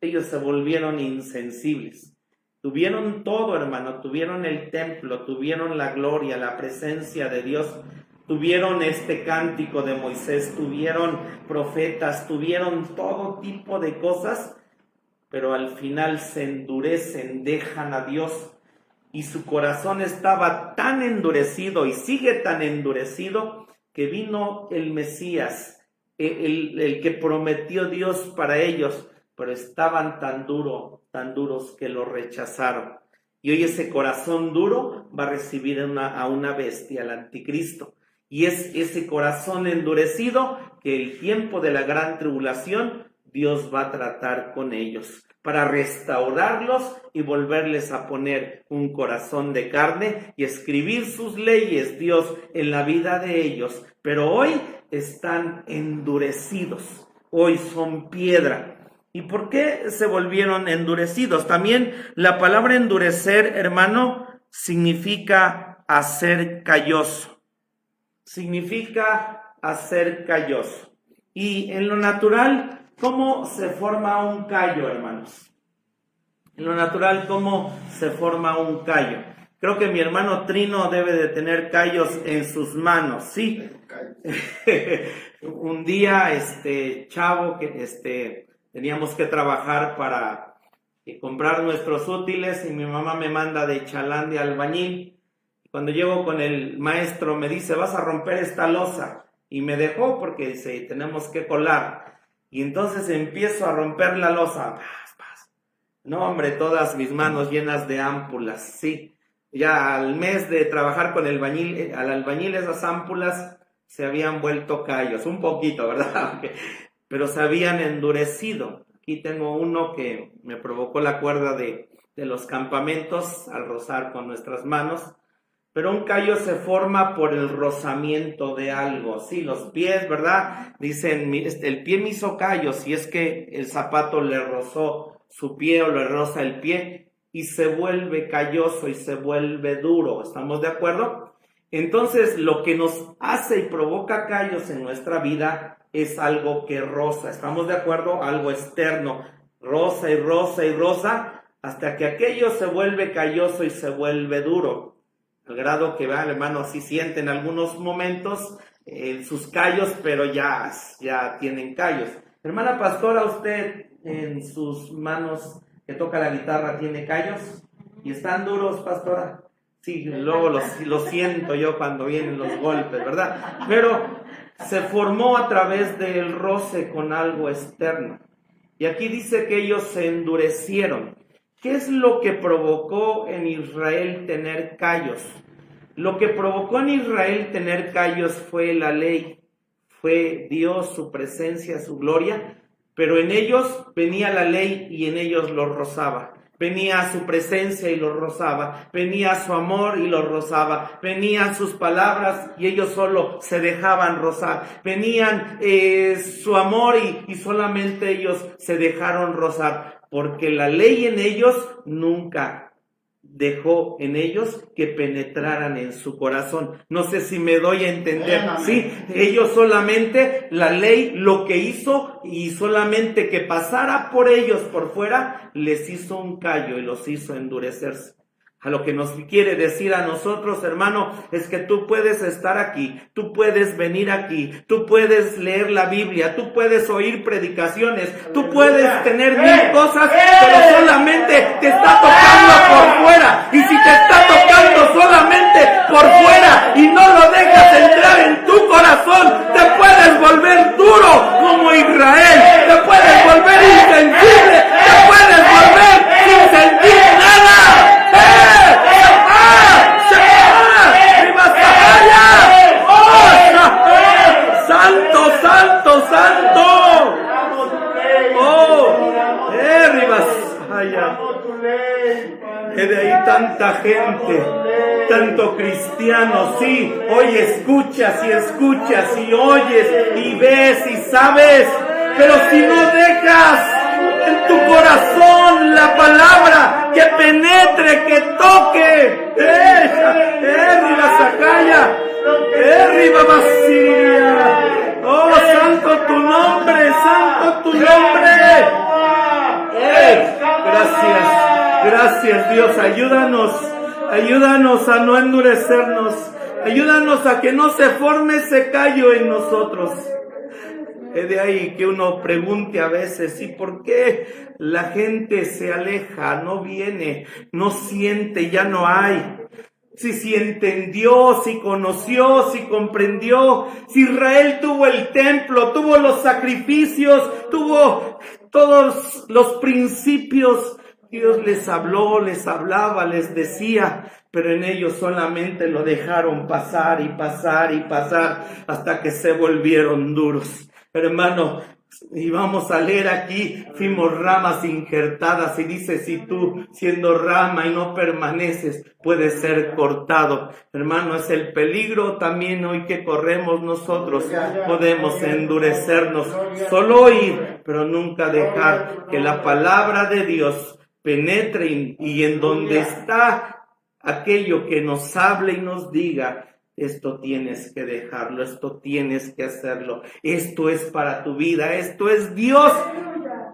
Ellos se volvieron insensibles. Tuvieron todo, hermano, tuvieron el templo, tuvieron la gloria, la presencia de Dios, tuvieron este cántico de Moisés, tuvieron profetas, tuvieron todo tipo de cosas, pero al final se endurecen, dejan a Dios, y su corazón estaba tan endurecido y sigue tan endurecido que vino el Mesías, el que prometió Dios para ellos, pero estaban tan duros que lo rechazaron. Y hoy ese corazón duro va a recibir a una bestia, al anticristo. Y es ese corazón endurecido que el tiempo de la gran tribulación Dios va a tratar con ellos para restaurarlos y volverles a poner un corazón de carne y escribir sus leyes, Dios, en la vida de ellos. Pero hoy están endurecidos, hoy son piedra. ¿Y por qué se volvieron endurecidos? También la palabra endurecer, hermano, significa hacer calloso. Significa hacer calloso. Y en lo natural, ¿cómo se forma un callo, hermanos? En lo natural, ¿cómo se forma un callo? Creo que mi hermano Trino debe de tener callos en sus manos, ¿sí? Un día, chavo, que teníamos que trabajar para comprar nuestros útiles y mi mamá me manda de chalán de albañil. Cuando llego con el maestro me dice: vas a romper esta losa, y me dejó porque dice: tenemos que colar. Y entonces empiezo a romper la losa. No, hombre, todas mis manos llenas de ámpulas, sí. Ya al mes de trabajar con el albañil esas ámpulas se habían vuelto callos, un poquito, ¿verdad? Pero se habían endurecido. Aquí tengo uno que me provocó la cuerda de los campamentos al rozar con nuestras manos. pero un callo se forma por el rozamiento de algo. Sí, los pies, ¿verdad? Dicen, el pie me hizo callo, si es que el zapato le rozó su pie o le roza el pie y se vuelve calloso y se vuelve duro. ¿Estamos de acuerdo? Entonces, lo que nos hace y provoca callos en nuestra vida es algo que roza. ¿Estamos de acuerdo? Algo externo. Roza y roza y roza hasta que aquello se vuelve calloso y se vuelve duro. Al grado que, vean, hermano, así sienten algunos momentos sus callos, pero ya tienen callos. Hermana pastora, ¿usted en sus manos que toca la guitarra tiene callos? ¿Y están duros, pastora? Sí, luego lo siento yo cuando vienen los golpes, ¿verdad? Pero se formó a través del roce con algo externo. Y aquí dice que ellos se endurecieron. ¿Qué es lo que provocó en Israel tener callos? Lo que provocó en Israel tener callos fue la ley, fue Dios, su presencia, su gloria, pero en ellos venía la ley y en ellos los rozaba. Venía su presencia y los rozaba, venía su amor y los rozaba, venían sus palabras y ellos solo se dejaban rozar, venían su amor y solamente ellos se dejaron rozar, porque la ley en ellos nunca dejó en ellos que penetraran en su corazón. No sé si me doy a entender. Sí, ellos solamente, la ley lo que hizo y solamente que pasara por ellos por fuera, les hizo un callo y los hizo endurecerse. A lo que nos quiere decir a nosotros, hermano, es que tú puedes estar aquí, tú puedes venir aquí, tú puedes leer la Biblia, tú puedes oír predicaciones, tú puedes tener mil cosas, pero solamente te está tocando por fuera. Y si te está tocando solamente por fuera y no lo dejas entrar en tu corazón, te puedes volver duro como Israel, te puedes volver insensible, te puedes volver sin sentir nada. ¡Santo, santo, santo! ¡Oh! De ahí tanta gente, tanto cristiano, sí, hoy escuchas y oyes y ves y sabes, pero si no dejas en tu corazón la palabra que penetre, que toque, arriba Sacaya, arriba Basilia, oh, santo tu nombre, santo tu nombre. Gracias Dios, ayúdanos a no endurecernos, ayúdanos a que no se forme ese callo en nosotros. Es de ahí que uno pregunte a veces, ¿y por qué la gente se aleja, no viene, no siente, ya no hay? Si entendió, si conoció, si comprendió, si Israel tuvo el templo, tuvo los sacrificios, tuvo todos los principios, Dios les habló, les hablaba, les decía, pero en ellos solamente lo dejaron pasar y pasar y pasar hasta que se volvieron duros. Hermano, y vamos a leer aquí, fuimos ramas injertadas y dice, si tú siendo rama y no permaneces, puedes ser cortado. Hermano, es el peligro también hoy que corremos nosotros, podemos endurecernos, solo oír, pero nunca dejar que la palabra de Dios penetre y en donde está aquello que nos hable y nos diga, esto tienes que dejarlo, esto tienes que hacerlo, esto es para tu vida, esto es Dios.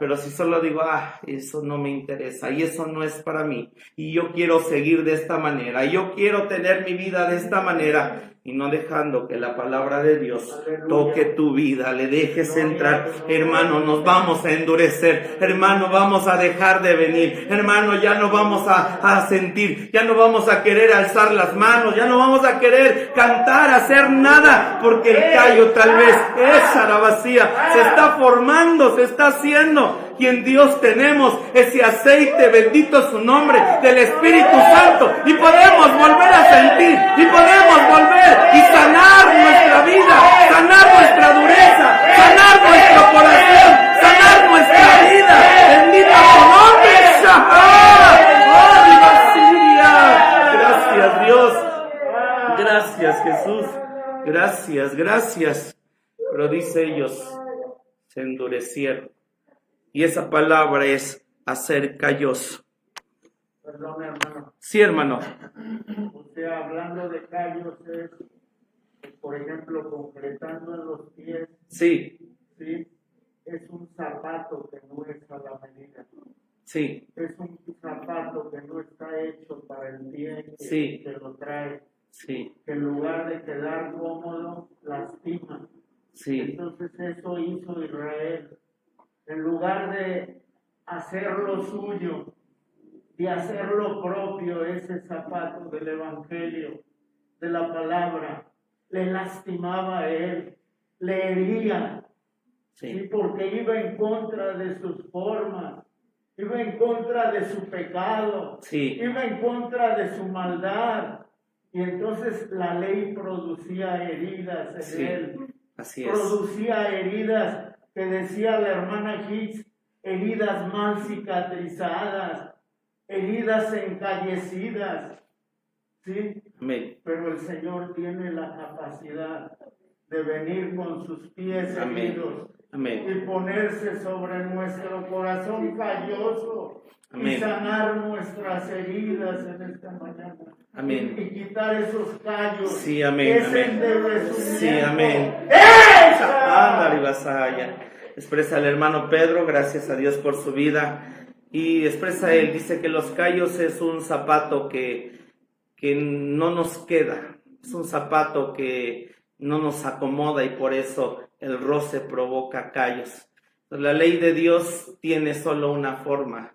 Pero si solo digo, eso no me interesa y eso no es para mí, y yo quiero seguir de esta manera, yo quiero tener mi vida de esta manera, y no dejando que la palabra de Dios toque tu vida, le dejes entrar, hermano, nos vamos a endurecer, hermano, vamos a dejar de venir, hermano, ya no vamos a sentir, ya no vamos a querer alzar las manos, ya no vamos a querer cantar, hacer nada, porque el callo tal vez, esa la vacía, se está formando, se está haciendo. Y en Dios tenemos ese aceite, bendito su nombre, del Espíritu Santo, y podemos volver a sentir, y podemos volver y sanar nuestra vida, sanar nuestra dureza, sanar nuestro corazón, sanar nuestra vida. Bendito su nombre, Shahá. Gracias Dios, gracias, gracias. Pero dice ellos, se endurecieron. Y esa palabra es hacer calloso. Perdón, hermano. Sí, hermano. O sea, hablando de callos es, por ejemplo, concretando en los pies, Sí, ¿sí? Es un zapato que no es a la medida. sí, Es un zapato que no está hecho para el pie que, Sí. que lo trae. sí, Que en lugar de quedar cómodo, lastima. sí, Entonces eso hizo Israel. En lugar de hacerlo suyo, de hacerlo propio, ese zapato del Evangelio, de la palabra, le lastimaba a él, le hería, ¿sí? sí, Porque iba en contra de sus formas, iba en contra de su pecado, sí, iba en contra de su maldad. Y entonces la ley producía heridas en Sí, él, así es. producía heridas que decía la hermana Hicks, heridas mal cicatrizadas, heridas encallecidas, ¿sí? Amén. Pero el Señor tiene la capacidad de venir con sus pies Amén. heridos Amén. y ponerse sobre nuestro corazón calloso y Amén. sanar nuestras heridas en esta mañana. Amén. Y quitar esos callos. Sí, amén, Ese amén. endurecimiento. Sí, amén. ¡Esa! Ándale, vasalla. Expresa el hermano Pedro, gracias a Dios por su vida. Y expresa él, dice que los callos es un zapato que no nos queda. Es un zapato que no nos acomoda y por eso el roce provoca callos. La ley de Dios tiene solo una forma.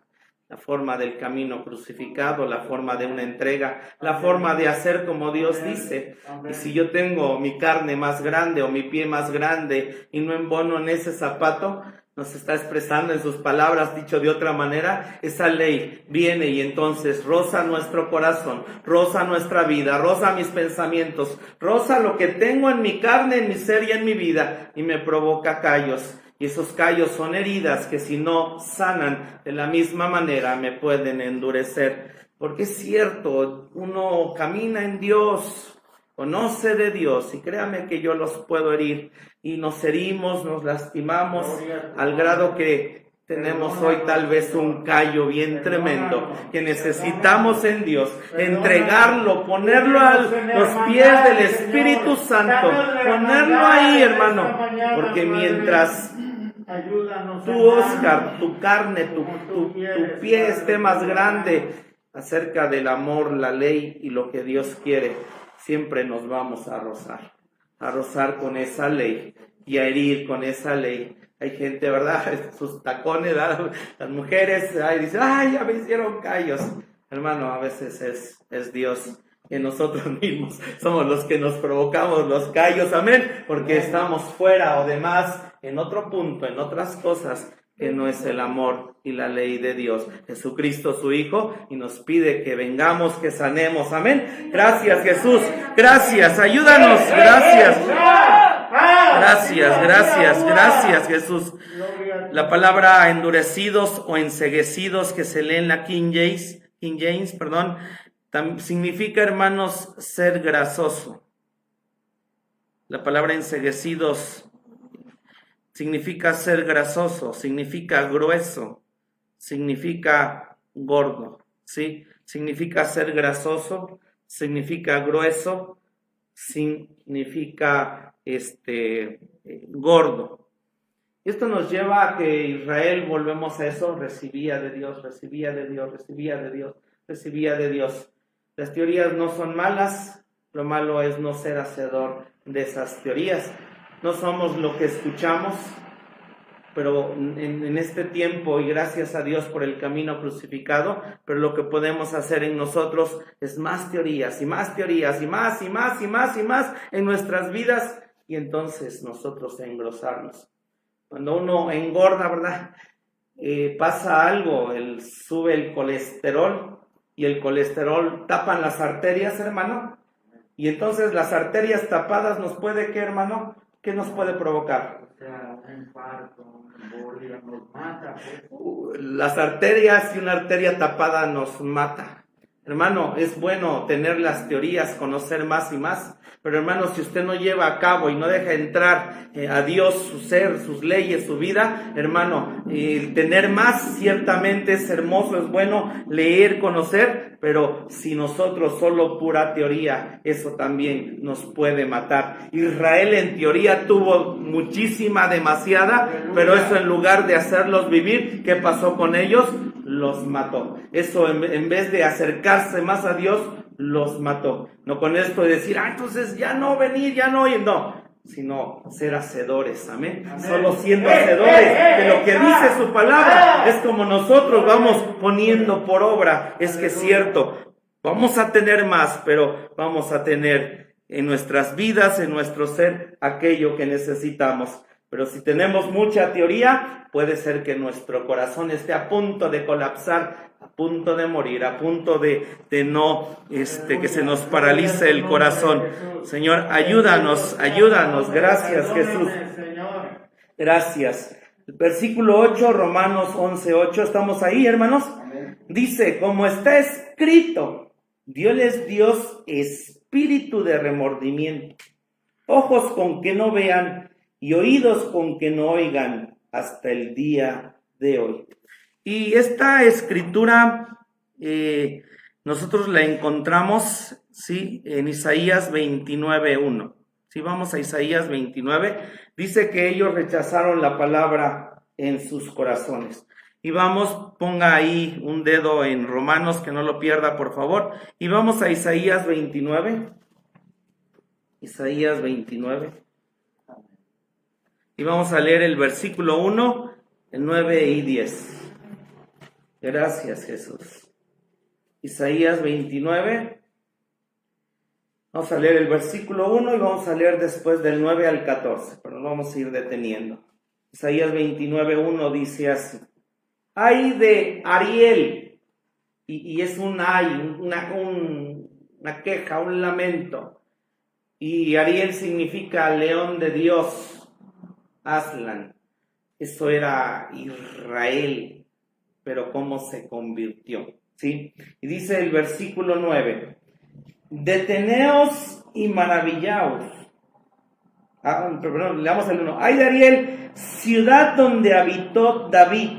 La forma del camino crucificado, la forma de una entrega, la forma de hacer como Dios dice. Y si yo tengo mi carne más grande o mi pie más grande y no embono en ese zapato, nos está expresando en sus palabras, dicho de otra manera, esa ley viene y entonces roza nuestro corazón, roza nuestra vida, roza mis pensamientos, roza lo que tengo en mi carne, en mi ser y en mi vida y me provoca callos. Y esos callos son heridas que si no sanan de la misma manera me pueden endurecer. Porque es cierto, uno camina en Dios, conoce de Dios y créame que yo los puedo herir. Y nos herimos, nos lastimamos al grado que tenemos hoy tal vez un callo bien tremendo que necesitamos en Dios, entregarlo, ponerlo a los pies del Espíritu Santo, ponerlo ahí, hermano, porque mientras tú, Oscar, tu carne, tu pie esté más grande acerca del amor, la ley y lo que Dios quiere, siempre nos vamos a rozar con esa ley y a herir con esa ley. Hay gente, ¿verdad? Sus tacones, ¿verdad? Las mujeres, dicen, ay, ya me hicieron callos. Hermano, a veces es Dios, que nosotros mismos somos los que nos provocamos los callos, amén, porque estamos fuera o demás, en otro punto, en otras cosas, que no es el amor y la ley de Dios. Jesucristo, su Hijo, y nos pide que vengamos, que sanemos, amén. Gracias, Jesús, gracias, ayúdanos, gracias. Gracias, Jesús. La palabra endurecidos o enceguecidos que se lee en la King James, significa, hermanos, ser grasoso. La palabra enceguecidos significa ser grasoso, significa grueso, significa gordo, ¿sí? Significa ser grasoso, significa grueso, significa gordo. Y esto nos lleva a que Israel, volvemos a eso, recibía de Dios. Las teorías no son malas, lo malo es no ser hacedor de esas teorías. No somos lo que escuchamos, pero en este tiempo, y gracias a Dios por el camino crucificado, pero lo que podemos hacer en nosotros es más teorías, y más teorías, y más en nuestras vidas, y entonces nosotros engrosarnos. Cuando uno engorda, ¿verdad? Pasa algo, sube el colesterol, y el colesterol tapan las arterias, hermano, y entonces las arterias tapadas nos puede, ¿qué, hermano? ¿Qué nos puede provocar? O sea, un infarto, una embolia, nos mata. Pues. Las arterias y una arteria tapada nos mata. Hermano, es bueno tener las teorías, conocer más y más, pero hermano, si usted no lleva a cabo y no deja entrar a Dios, su ser, sus leyes, su vida, hermano, tener más ciertamente es hermoso, es bueno leer, conocer, pero si nosotros solo pura teoría, eso también nos puede matar. Israel en teoría tuvo muchísima, demasiada, pero eso en lugar de hacerlos vivir, ¿qué pasó con ellos? Los mató. Eso en vez de acercarse más a Dios, los mató. No con esto de decir, entonces ya no venir, ya no ir, no, sino ser hacedores, amén. Solo siendo hacedores de lo que dice su palabra, es como nosotros vamos poniendo por obra. Es que es cierto, vamos a tener más, pero vamos a tener en nuestras vidas, en nuestro ser, aquello que necesitamos. Pero si tenemos mucha teoría, puede ser que nuestro corazón esté a punto de colapsar, a punto de morir, a punto de no, que se nos paralice el corazón. Señor, ayúdanos, gracias Jesús. Gracias. El versículo 8, Romanos 11:8, ¿estamos ahí, hermanos? Dice, como está escrito, Dios es Dios espíritu de remordimiento, ojos con que no vean, y oídos con que no oigan hasta el día de hoy. Y esta escritura nosotros la encontramos, ¿sí?, en Isaías 29:1. Si vamos a Isaías 29, dice que ellos rechazaron la palabra en sus corazones. Y vamos, ponga ahí un dedo en Romanos, que no lo pierda, por favor. Y vamos a Isaías 29. Isaías 29. Y vamos a leer el versículo 1, el 9 y 10. Gracias, Jesús. Isaías 29. Vamos a leer el versículo 1 y vamos a leer después del 9 al 14, pero no vamos a ir deteniendo. Isaías 29:1 dice así: ay de Ariel, y es un ay, una queja, un lamento. Y Ariel significa león de Dios. Aslan, eso era Israel, pero cómo se convirtió, ¿sí? Y dice el versículo 9: deteneos y maravillaos. Perdón, leamos el 1. Ay de Ariel, ciudad donde habitó David,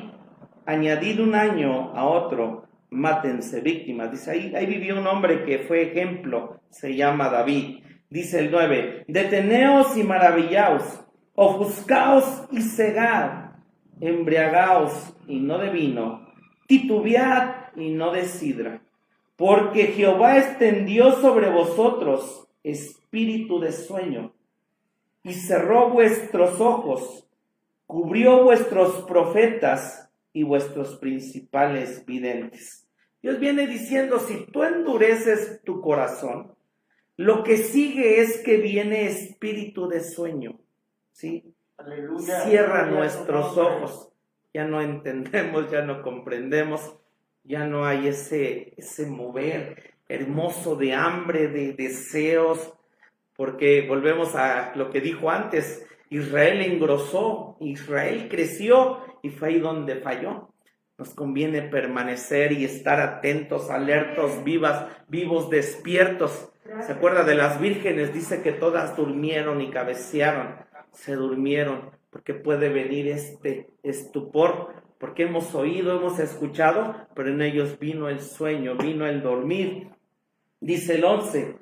añadid un año a otro, mátense víctimas. Dice, ahí vivió un hombre que fue ejemplo, se llama David. Dice el 9, deteneos y maravillaos, ofuscaos y cegad, embriagaos y no de vino, titubead y no de sidra, porque Jehová extendió sobre vosotros espíritu de sueño, y cerró vuestros ojos, cubrió vuestros profetas y vuestros principales videntes. Dios viene diciendo, si tú endureces tu corazón, lo que sigue es que viene espíritu de sueño, ¿sí? Aleluya. Cierra nuestros ojos, ya no entendemos, ya no comprendemos, ya no hay ese mover hermoso de hambre, de deseos, porque volvemos a lo que dijo antes, Israel engrosó, Israel creció y fue ahí donde falló. Nos conviene permanecer y estar atentos, alertos, vivos, despiertos. ¿Se acuerda de las vírgenes? Dice que todas durmieron y cabecearon, se durmieron, porque puede venir este estupor, porque hemos oído, hemos escuchado, pero en ellos vino el sueño, vino el dormir. Dice el 11,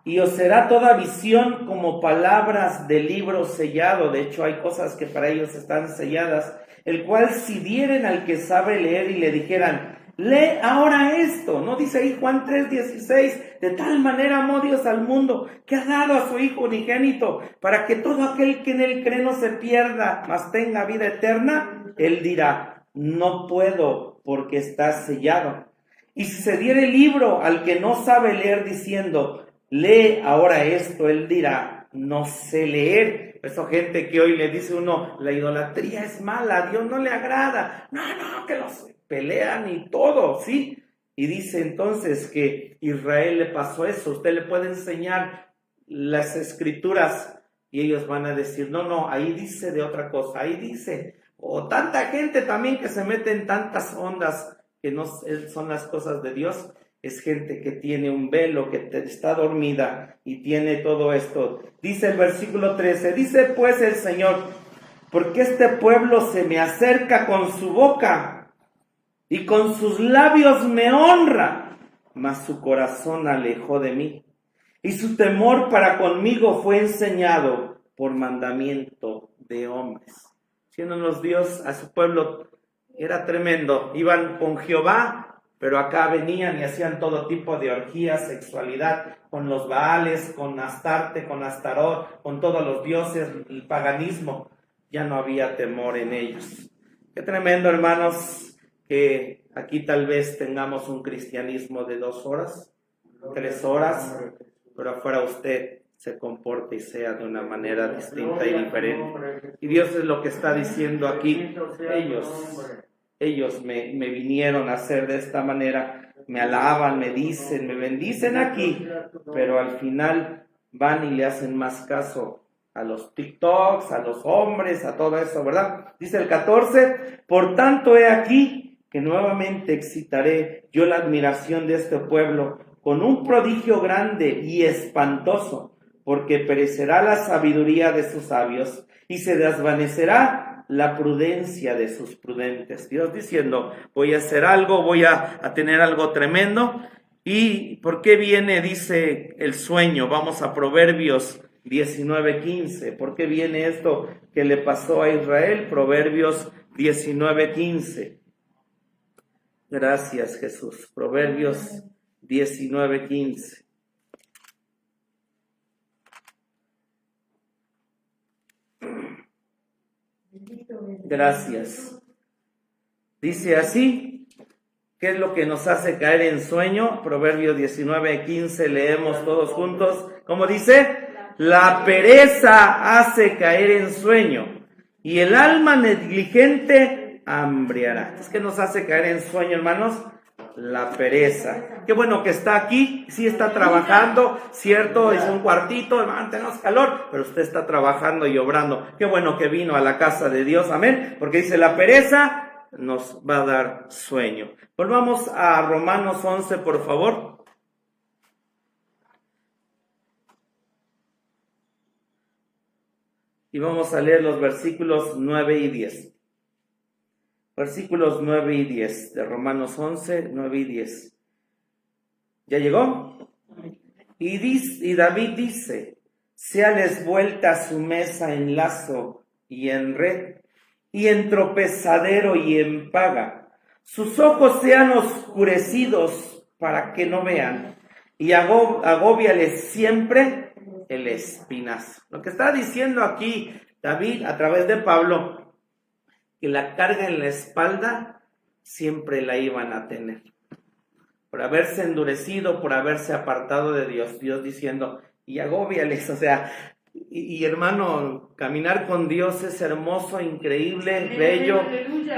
y os será toda visión como palabras de libro sellado. De hecho, hay cosas que para ellos están selladas, el cual si dieren al que sabe leer y le dijeran, lee ahora esto, ¿no? Dice ahí Juan 3:16, de tal manera amó Dios al mundo, que ha dado a su Hijo unigénito, para que todo aquel que en él cree no se pierda, mas tenga vida eterna. Él dirá, no puedo, porque está sellado. Y si se diere el libro al que no sabe leer, diciendo, lee ahora esto, él dirá, no sé leer. Eso gente que hoy le dice uno, la idolatría es mala, a Dios no le agrada. No, que los pelean y todo, ¿sí? Y dice entonces que Israel le pasó eso. Usted le puede enseñar las escrituras y ellos van a decir, no, ahí dice de otra cosa, ahí dice. O tanta gente también que se mete en tantas ondas que no son las cosas de Dios, es gente que tiene un velo, que está dormida y tiene todo esto. Dice el versículo 13, dice pues el Señor, porque este pueblo se me acerca con su boca y con sus labios me honra, mas su corazón alejó de mí, y su temor para conmigo fue enseñado por mandamiento de hombres. Siéndonos Dios a su pueblo, era tremendo, iban con Jehová, pero acá venían y hacían todo tipo de orgías, sexualidad, con los Baales, con Astarte, con Astarot, con todos los dioses, el paganismo. Ya no había temor en ellos. Qué tremendo, hermanos, que aquí tal vez tengamos un cristianismo de 2 horas, 3 horas, pero afuera usted se comporte y sea de una manera distinta y diferente. Y Dios es lo que está diciendo aquí. Ellos me vinieron a hacer de esta manera, me alaban, me dicen, me bendicen aquí, pero al final van y le hacen más caso a los TikToks, a los hombres, a todo eso, ¿verdad? Dice el 14, por tanto he aquí que nuevamente excitaré yo la admiración de este pueblo con un prodigio grande y espantoso, porque perecerá la sabiduría de sus sabios y se desvanecerá la prudencia de sus prudentes. Dios diciendo, voy a hacer algo, voy a tener algo tremendo. ¿Y por qué viene, dice, el sueño? Vamos a Proverbios 19:15. ¿Por qué viene esto que le pasó a Israel? Proverbios 19:15. Gracias, Jesús. Proverbios 19:15. Gracias. Dice así, ¿qué es lo que nos hace caer en sueño? Proverbios 19:15, leemos todos juntos. ¿Cómo dice? La pereza hace caer en sueño y el alma negligente hambriará. ¿Es que nos hace caer en sueño, hermanos? La pereza. Qué bueno que está aquí, sí está trabajando, cierto, es un cuartito, hermano, tenemos calor, pero usted está trabajando y obrando. Qué bueno que vino a la casa de Dios, amén, porque dice la pereza nos va a dar sueño. Volvamos a Romanos 11, por favor. Y vamos a leer los versículos 9 y 10. Versículos 9 y 10 de Romanos 11, 9 y 10. ¿Ya llegó? Y David dice, séales vuelta su mesa en lazo y en red, y en tropezadero y en paga. Sus ojos sean oscurecidos para que no vean, y agóbiales siempre el espinazo. Lo que está diciendo aquí David a través de Pablo, que la carga en la espalda siempre la iban a tener. Por haberse endurecido, por haberse apartado de Dios. Dios diciendo, y agóbiales, o sea, y hermano, caminar con Dios es hermoso, increíble, bello.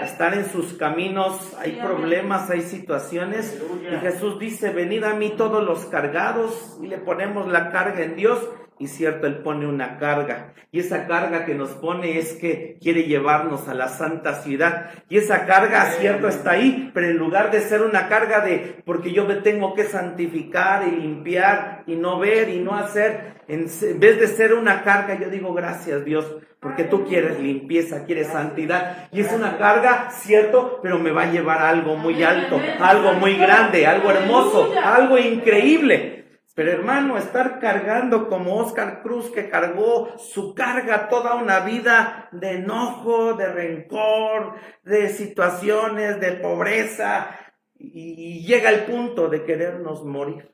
Estar en sus caminos, hay problemas, hay situaciones. Y Jesús dice, venid a mí todos los cargados, y le ponemos la carga en Dios. Y cierto, Él pone una carga, y esa carga que nos pone es que quiere llevarnos a la santa ciudad, y esa carga, cierto, está ahí, pero en lugar de ser una carga de, porque yo me tengo que santificar y limpiar, y no ver, y no hacer, en vez de ser una carga, yo digo, gracias Dios, porque tú quieres limpieza, quieres santidad, y es una carga, cierto, pero me va a llevar a algo muy alto, algo muy grande, algo hermoso, algo increíble. Pero hermano, estar cargando como Oscar Cruz, que cargó su carga toda una vida de enojo, de rencor, de situaciones, de pobreza, y llega el punto de querernos morir.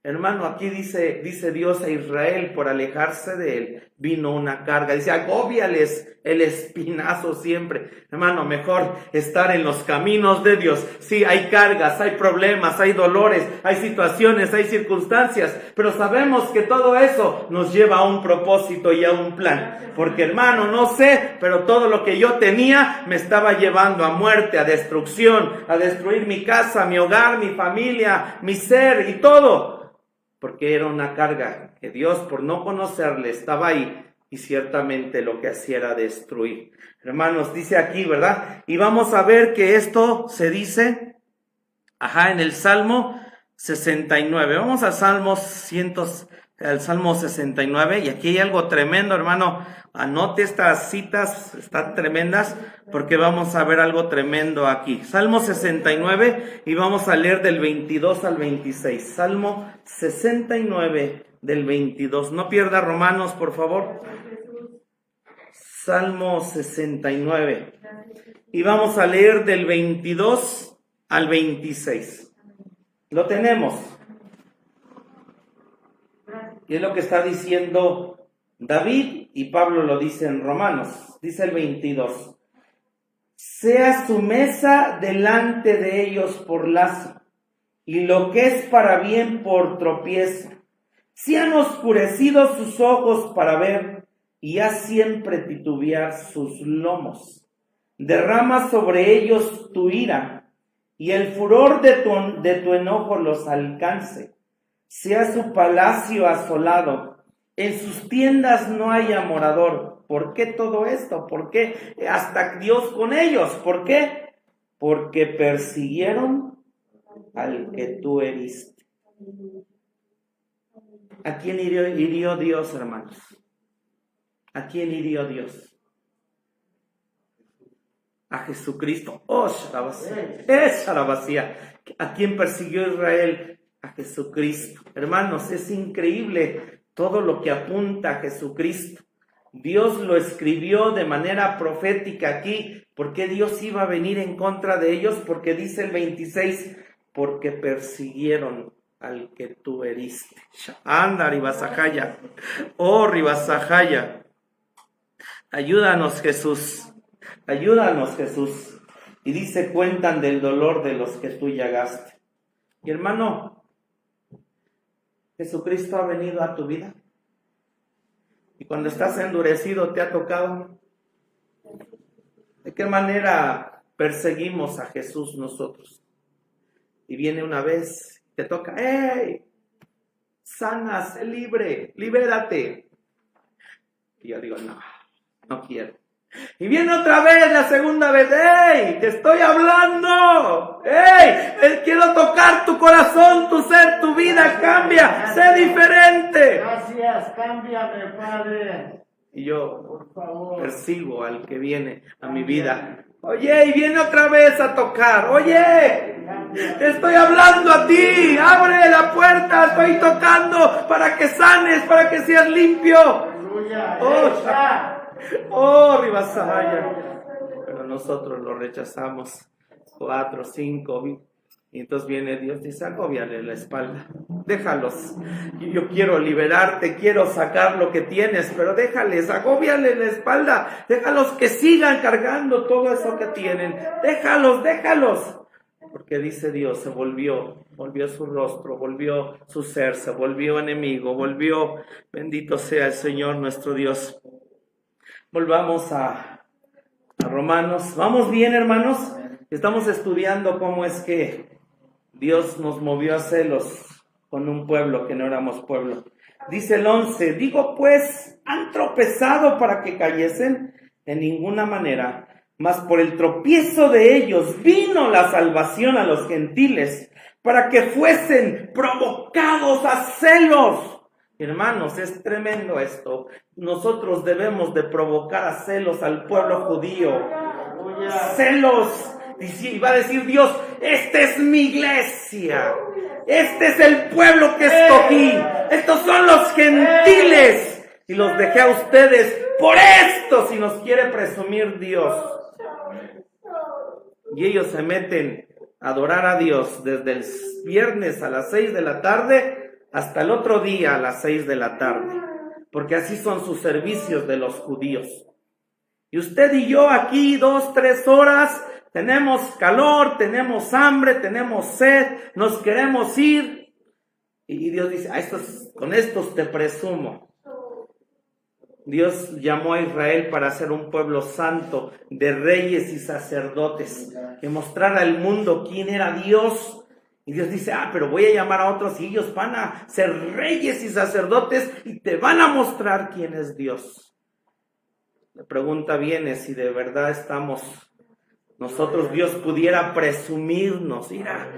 Hermano, aquí dice Dios a Israel, por alejarse de él, vino una carga. Dice, agóbiales el espinazo siempre. Hermano, mejor estar en los caminos de Dios. Sí, hay cargas, hay problemas, hay dolores, hay situaciones, hay circunstancias, pero sabemos que todo eso nos lleva a un propósito y a un plan. Porque hermano, no sé, pero todo lo que yo tenía me estaba llevando a muerte, a destrucción, a destruir mi casa, mi hogar, mi familia, mi ser y todo. Porque era una carga que Dios, por no conocerle, estaba ahí y ciertamente lo que hacía era destruir. Hermanos, dice aquí, ¿verdad? Y vamos a ver que esto se dice, en el Salmo 69. Vamos al Salmo 69, y aquí hay algo tremendo, hermano. Anote estas citas, están tremendas, porque vamos a ver algo tremendo aquí. Salmo 69, y vamos a leer del 22 al 26. Salmo 69, del 22. No pierda Romanos, por favor. Salmo 69. Y vamos a leer del 22 al 26. Lo tenemos. Y es lo que está diciendo David, y Pablo lo dice en Romanos. Dice el 22. Sea su mesa delante de ellos por lazo, y lo que es para bien por tropiezo. Sean oscurecidos sus ojos para ver, y haz siempre titubear sus lomos. Derrama sobre ellos tu ira, y el furor de tu enojo los alcance. Sea su palacio asolado, en sus tiendas no haya morador. ¿Por qué todo esto? ¿Por qué hasta Dios con ellos? ¿Por qué? Porque persiguieron al que tú heriste. ¿A quién hirió Dios, hermanos? ¿A quién hirió Dios? A Jesucristo. Oh, Sharabasía. ¿A quién persiguió Israel? A Jesucristo. Hermanos, es increíble todo lo que apunta a Jesucristo. Dios lo escribió de manera profética aquí. ¿Por qué Dios iba a venir en contra de ellos? Porque dice el 26, porque persiguieron al que tú heriste. Anda, Ribasajaya. Oh, Ribasajaya. Ayúdanos, Jesús. Ayúdanos, Jesús. Y dice, cuentan del dolor de los que tú llagaste. Y hermano, Jesucristo ha venido a tu vida. Y cuando estás endurecido, ¿te ha tocado? ¿De qué manera perseguimos a Jesús nosotros? Y viene una vez, te toca, ¡hey! Sana, sé libre, libérate. Y yo digo, no quiero. Y viene otra vez, la segunda vez, ¡hey! Te estoy hablando, ¡hey! Quiero tocar tu corazón, tu ser, tu vida, cambia, sé diferente. Gracias, cámbiame, Padre. Y yo, por favor, persigo al que viene a mi vida. Oye, y viene otra vez a tocar, oye, te estoy hablando a ti, abre la puerta, estoy tocando para que sanes, para que seas limpio. Aleluya. Oh, Ribasaya. Pero nosotros lo rechazamos. 4, 5. Y entonces viene Dios y dice, agóbiale la espalda. Déjalos. Yo quiero liberarte, quiero sacar lo que tienes, pero déjales, agóbiale la espalda. Déjalos que sigan cargando todo eso que tienen. Déjalos. Porque dice Dios, se volvió su rostro, volvió su ser, se volvió enemigo, volvió, bendito sea el Señor nuestro Dios. Volvamos a Romanos. ¿Vamos bien, hermanos? Estamos estudiando cómo es que Dios nos movió a celos con un pueblo que no éramos pueblo. Dice el 11, digo pues, ¿han tropezado para que cayesen? En ninguna manera, mas por el tropiezo de ellos vino la salvación a los gentiles, para que fuesen provocados a celos. Hermanos, es tremendo esto. Nosotros debemos de provocar a celos al pueblo judío. Celos. Y va a decir Dios, esta es mi iglesia. Este es el pueblo que escogí. Estos son los gentiles. Y los dejé a ustedes por esto, si nos quiere presumir Dios. Y ellos se meten a adorar a Dios desde el viernes a las 6 de la tarde hasta el otro día a las 6 de la tarde, porque así son sus servicios de los judíos. Y usted y yo aquí 2, 3 horas, tenemos calor, tenemos hambre, tenemos sed, nos queremos ir. Y Dios dice, con estos te presumo. Dios llamó a Israel para ser un pueblo santo, de reyes y sacerdotes, que mostrara al mundo quién era Dios. Y Dios dice, pero voy a llamar a otros y ellos van a ser reyes y sacerdotes y te van a mostrar quién es Dios. La pregunta viene si de verdad estamos nosotros Dios pudiera presumirnos, mira,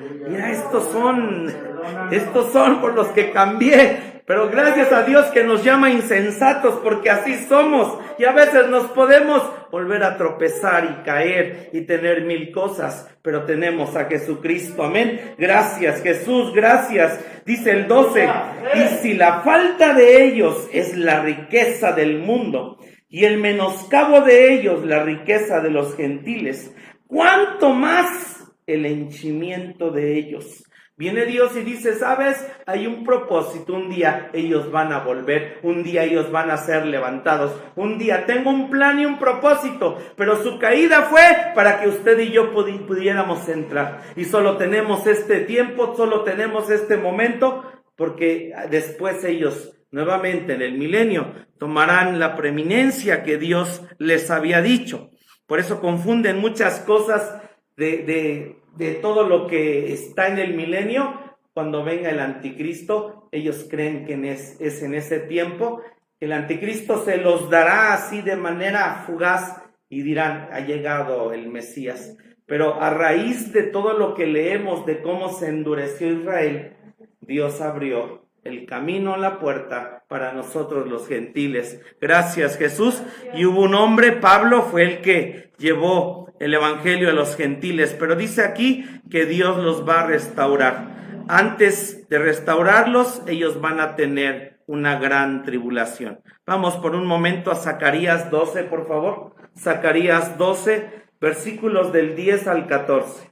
estos son por los que cambié, pero gracias a Dios que nos llama insensatos, porque así somos, y a veces nos podemos volver a tropezar y caer y tener mil cosas, pero tenemos a Jesucristo, amén. Gracias Jesús, gracias. Dice el 12, y si la falta de ellos es la riqueza del mundo, y el menoscabo de ellos la riqueza de los gentiles, ¿cuánto más el henchimiento de ellos? Viene Dios y dice, ¿sabes? Hay un propósito, un día ellos van a volver, un día ellos van a ser levantados, un día tengo un plan y un propósito, pero su caída fue para que usted y yo pudiéramos entrar. Y solo tenemos este tiempo, solo tenemos este momento, porque después ellos nuevamente en el milenio tomarán la preeminencia que Dios les había dicho. Por eso confunden muchas cosas de todo lo que está en el milenio. Cuando venga el anticristo, ellos creen que es en ese tiempo. El anticristo se los dará así de manera fugaz y dirán, ha llegado el Mesías. Pero a raíz de todo lo que leemos de cómo se endureció Israel, Dios abrió el camino, la puerta para nosotros los gentiles. Gracias Jesús. Y hubo un hombre, Pablo fue el que llevó el evangelio a los gentiles, pero dice aquí que Dios los va a restaurar. Antes de restaurarlos, ellos van a tener una gran tribulación. Vamos por un momento a Zacarías 12, por favor. Zacarías 12, versículos del 10 al 14.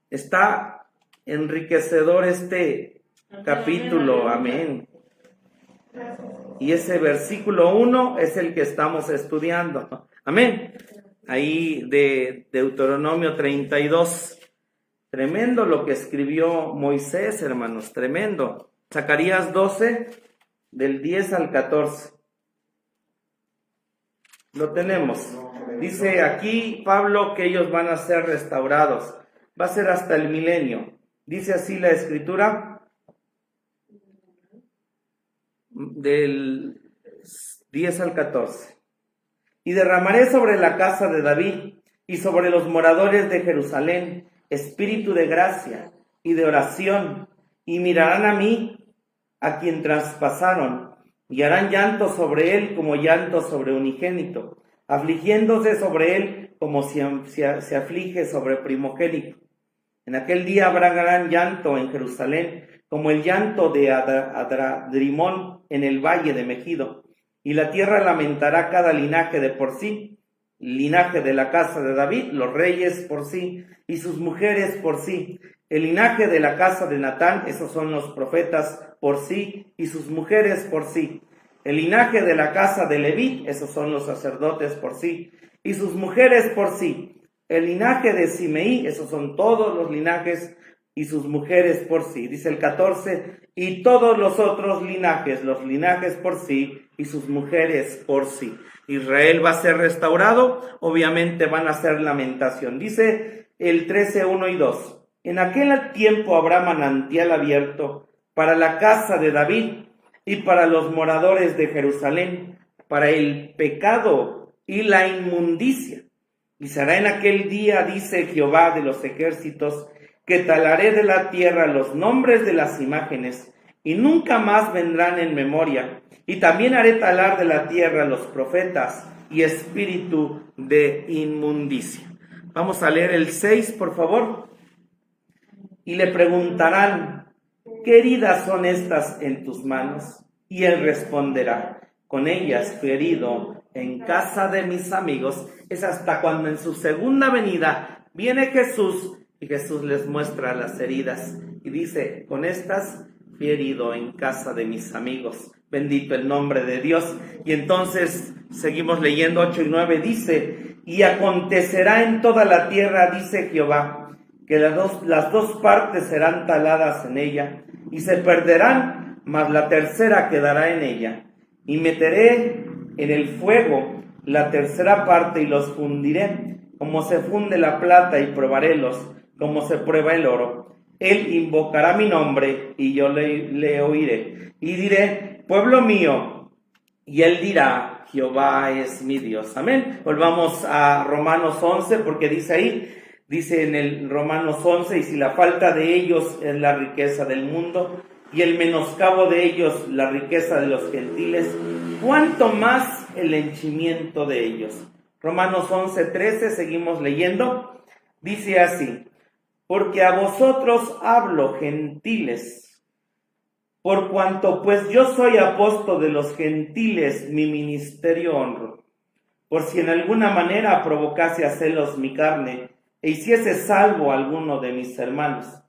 Está enriquecedor este capítulo, amén. Y ese versículo 1 es el que estamos estudiando, amén. Ahí de Deuteronomio 32. Tremendo lo que escribió Moisés, hermanos, tremendo. Zacarías 12, del 10 al 14. Lo tenemos. Dice aquí Pablo que ellos van a ser restaurados. Va a ser hasta el milenio. Dice así la escritura, del 10 al 14. Y derramaré sobre la casa de David y sobre los moradores de Jerusalén espíritu de gracia y de oración, y mirarán a mí, a quien traspasaron, y harán llanto sobre él como llanto sobre unigénito, afligiéndose sobre él como se aflige sobre primogénito. En aquel día habrá gran llanto en Jerusalén, como el llanto de Adradrimón en el valle de Megido. Y la tierra lamentará cada linaje de por sí, linaje de la casa de David, los reyes por sí, y sus mujeres por sí. El linaje de la casa de Natán, esos son los profetas por sí, y sus mujeres por sí. El linaje de la casa de Leví, esos son los sacerdotes por sí, y sus mujeres por sí. El linaje de Simeí, esos son todos los linajes, y sus mujeres por sí. Dice el 14, y todos los otros linajes, los linajes por sí, y sus mujeres por sí. Israel va a ser restaurado, obviamente van a hacer lamentación. Dice el 13, 1 y 2. En aquel tiempo habrá manantial abierto para la casa de David y para los moradores de Jerusalén, para el pecado y la inmundicia. Y será en aquel día, dice Jehová de los ejércitos, que talaré de la tierra los nombres de las imágenes, y nunca más vendrán en memoria. Y también haré talar de la tierra los profetas y espíritu de inmundicia. Vamos a leer el 6, por favor. Y le preguntarán, ¿qué heridas son estas en tus manos? Y él responderá, con ellas fui herido en casa de mis amigos. Es hasta cuando en su segunda venida viene Jesús y Jesús les muestra las heridas y dice, con estas fui herido en casa de mis amigos. Bendito el nombre de Dios. Y entonces seguimos leyendo 8 y 9, dice, y acontecerá en toda la tierra, dice Jehová, que las dos partes serán taladas en ella y se perderán, mas la tercera quedará en ella. Y meteré en el fuego la tercera parte y los fundiré, como se funde la plata, y probarélos como se prueba el oro. Él invocará mi nombre y yo le oiré. Y diré, pueblo mío, y él dirá, Jehová es mi Dios. Amén. Volvamos a Romanos 11, porque dice en el Romanos 11, y si la falta de ellos es la riqueza del mundo, y el menoscabo de ellos la riqueza de los gentiles, ¿cuánto más el henchimiento de ellos? Romanos 11:13, seguimos leyendo, dice así, porque a vosotros hablo, gentiles, por cuanto pues yo soy apóstol de los gentiles, mi ministerio honro, por si en alguna manera provocase a celos mi carne, e hiciese salvo a alguno de mis hermanos.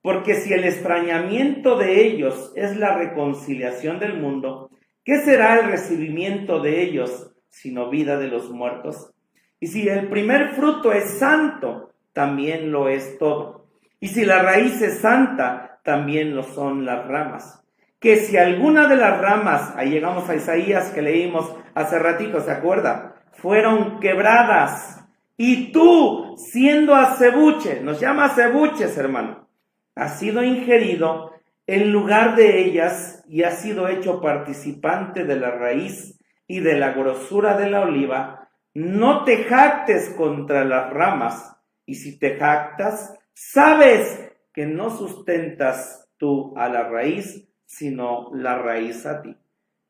Porque si el extrañamiento de ellos es la reconciliación del mundo, ¿qué será el recibimiento de ellos, sino vida de los muertos? Y si el primer fruto es santo, también lo es todo. Y si la raíz es santa, también lo son las ramas. Que si alguna de las ramas, ahí llegamos a Isaías que leímos hace ratito, ¿se acuerda? Fueron quebradas, y tú, siendo acebuche, nos llama acebuches, hermano, has sido ingerido en lugar de ellas y has sido hecho participante de la raíz y de la grosura de la oliva, no te jactes contra las ramas, y si te jactas, sabes que no sustentas tú a la raíz, sino la raíz a ti.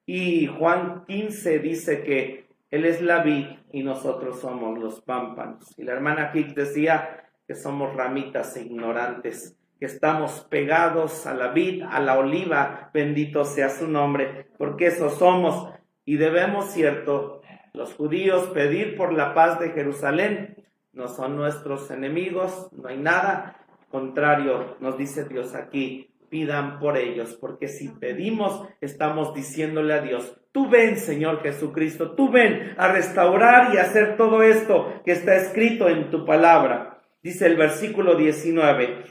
Y Juan 15 dice que Él es la vid y nosotros somos los pámpanos. Y la hermana Kik decía que somos ramitas ignorantes, que estamos pegados a la vid, a la oliva, bendito sea su nombre, porque eso somos. Y debemos, cierto, los judíos pedir por la paz de Jerusalén. No son nuestros enemigos, no hay nada. Contrario, nos dice Dios aquí, pidan por ellos, porque si pedimos, estamos diciéndole a Dios, tú ven, Señor Jesucristo, tú ven a restaurar y hacer todo esto que está escrito en tu palabra. Dice el versículo 19,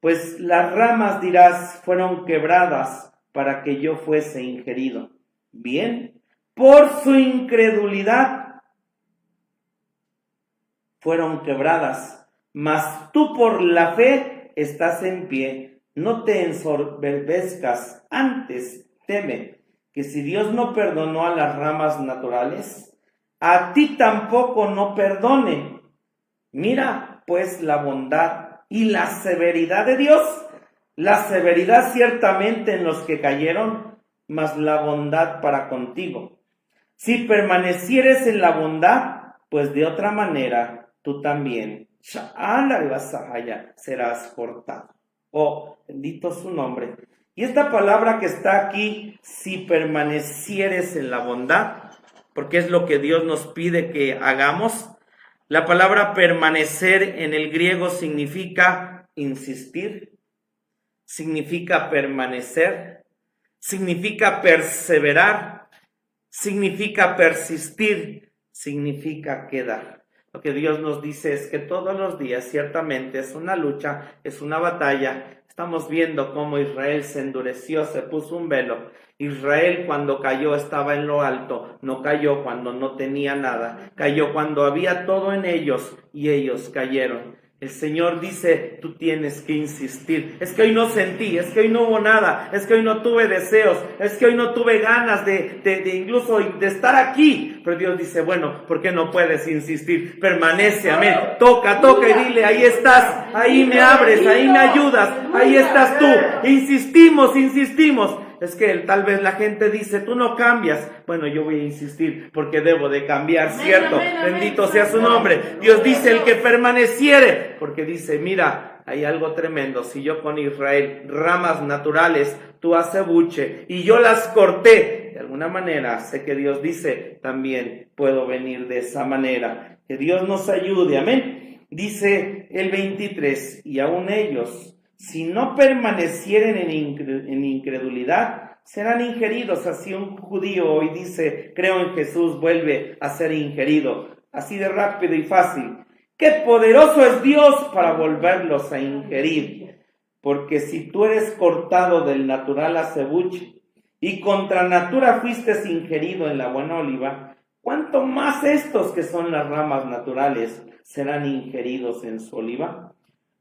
pues las ramas, dirás, fueron quebradas para que yo fuese ingerido. Bien, por su incredulidad fueron quebradas, mas tú por la fe estás en pie. No te ensoberbezcas, antes teme, que si Dios no perdonó a las ramas naturales, a ti tampoco no perdone. Mira, pues, la bondad y la severidad de Dios, la severidad ciertamente en los que cayeron, mas la bondad para contigo. Si permanecieres en la bondad, pues de otra manera tú también serás cortado. Oh, bendito su nombre. Y esta palabra que está aquí, si permanecieres en la bondad, porque es lo que Dios nos pide que hagamos. La palabra permanecer en el griego significa insistir, significa permanecer, significa perseverar, significa persistir, significa quedar. Lo que Dios nos dice es que todos los días ciertamente es una lucha, es una batalla. Estamos viendo cómo Israel se endureció, se puso un velo. Israel cuando cayó estaba en lo alto, no cayó cuando no tenía nada, cayó cuando había todo en ellos y ellos cayeron. El Señor dice, tú tienes que insistir. Es que hoy no sentí, es que hoy no hubo nada, es que hoy no tuve deseos, es que hoy no tuve ganas de incluso de estar aquí. Pero Dios dice, bueno, ¿por qué no puedes insistir? Permanece, amén. Toca y dile, ahí estás, ahí me abres, ahí me ayudas, ahí estás tú. Insistimos. Es que tal vez la gente dice, tú no cambias. Bueno, yo voy a insistir porque debo de cambiar, ¿cierto? Bendito sea su nombre. Dios dice, el que permaneciere, porque dice, mira, hay algo tremendo. Si yo con Israel, ramas naturales, tú acebuche, y yo las corté, de alguna manera, sé que Dios dice, también puedo venir de esa manera. Que Dios nos ayude, amén. Dice el 23, y aún ellos, si no permanecieren en incredulidad, serán ingeridos. Así un judío hoy dice, creo en Jesús, vuelve a ser ingerido. Así de rápido y fácil. ¡Qué poderoso es Dios para volverlos a ingerir! Porque si tú eres cortado del natural acebuche y contra natura fuiste ingerido en la buena oliva, ¿cuánto más estos que son las ramas naturales serán ingeridos en su oliva?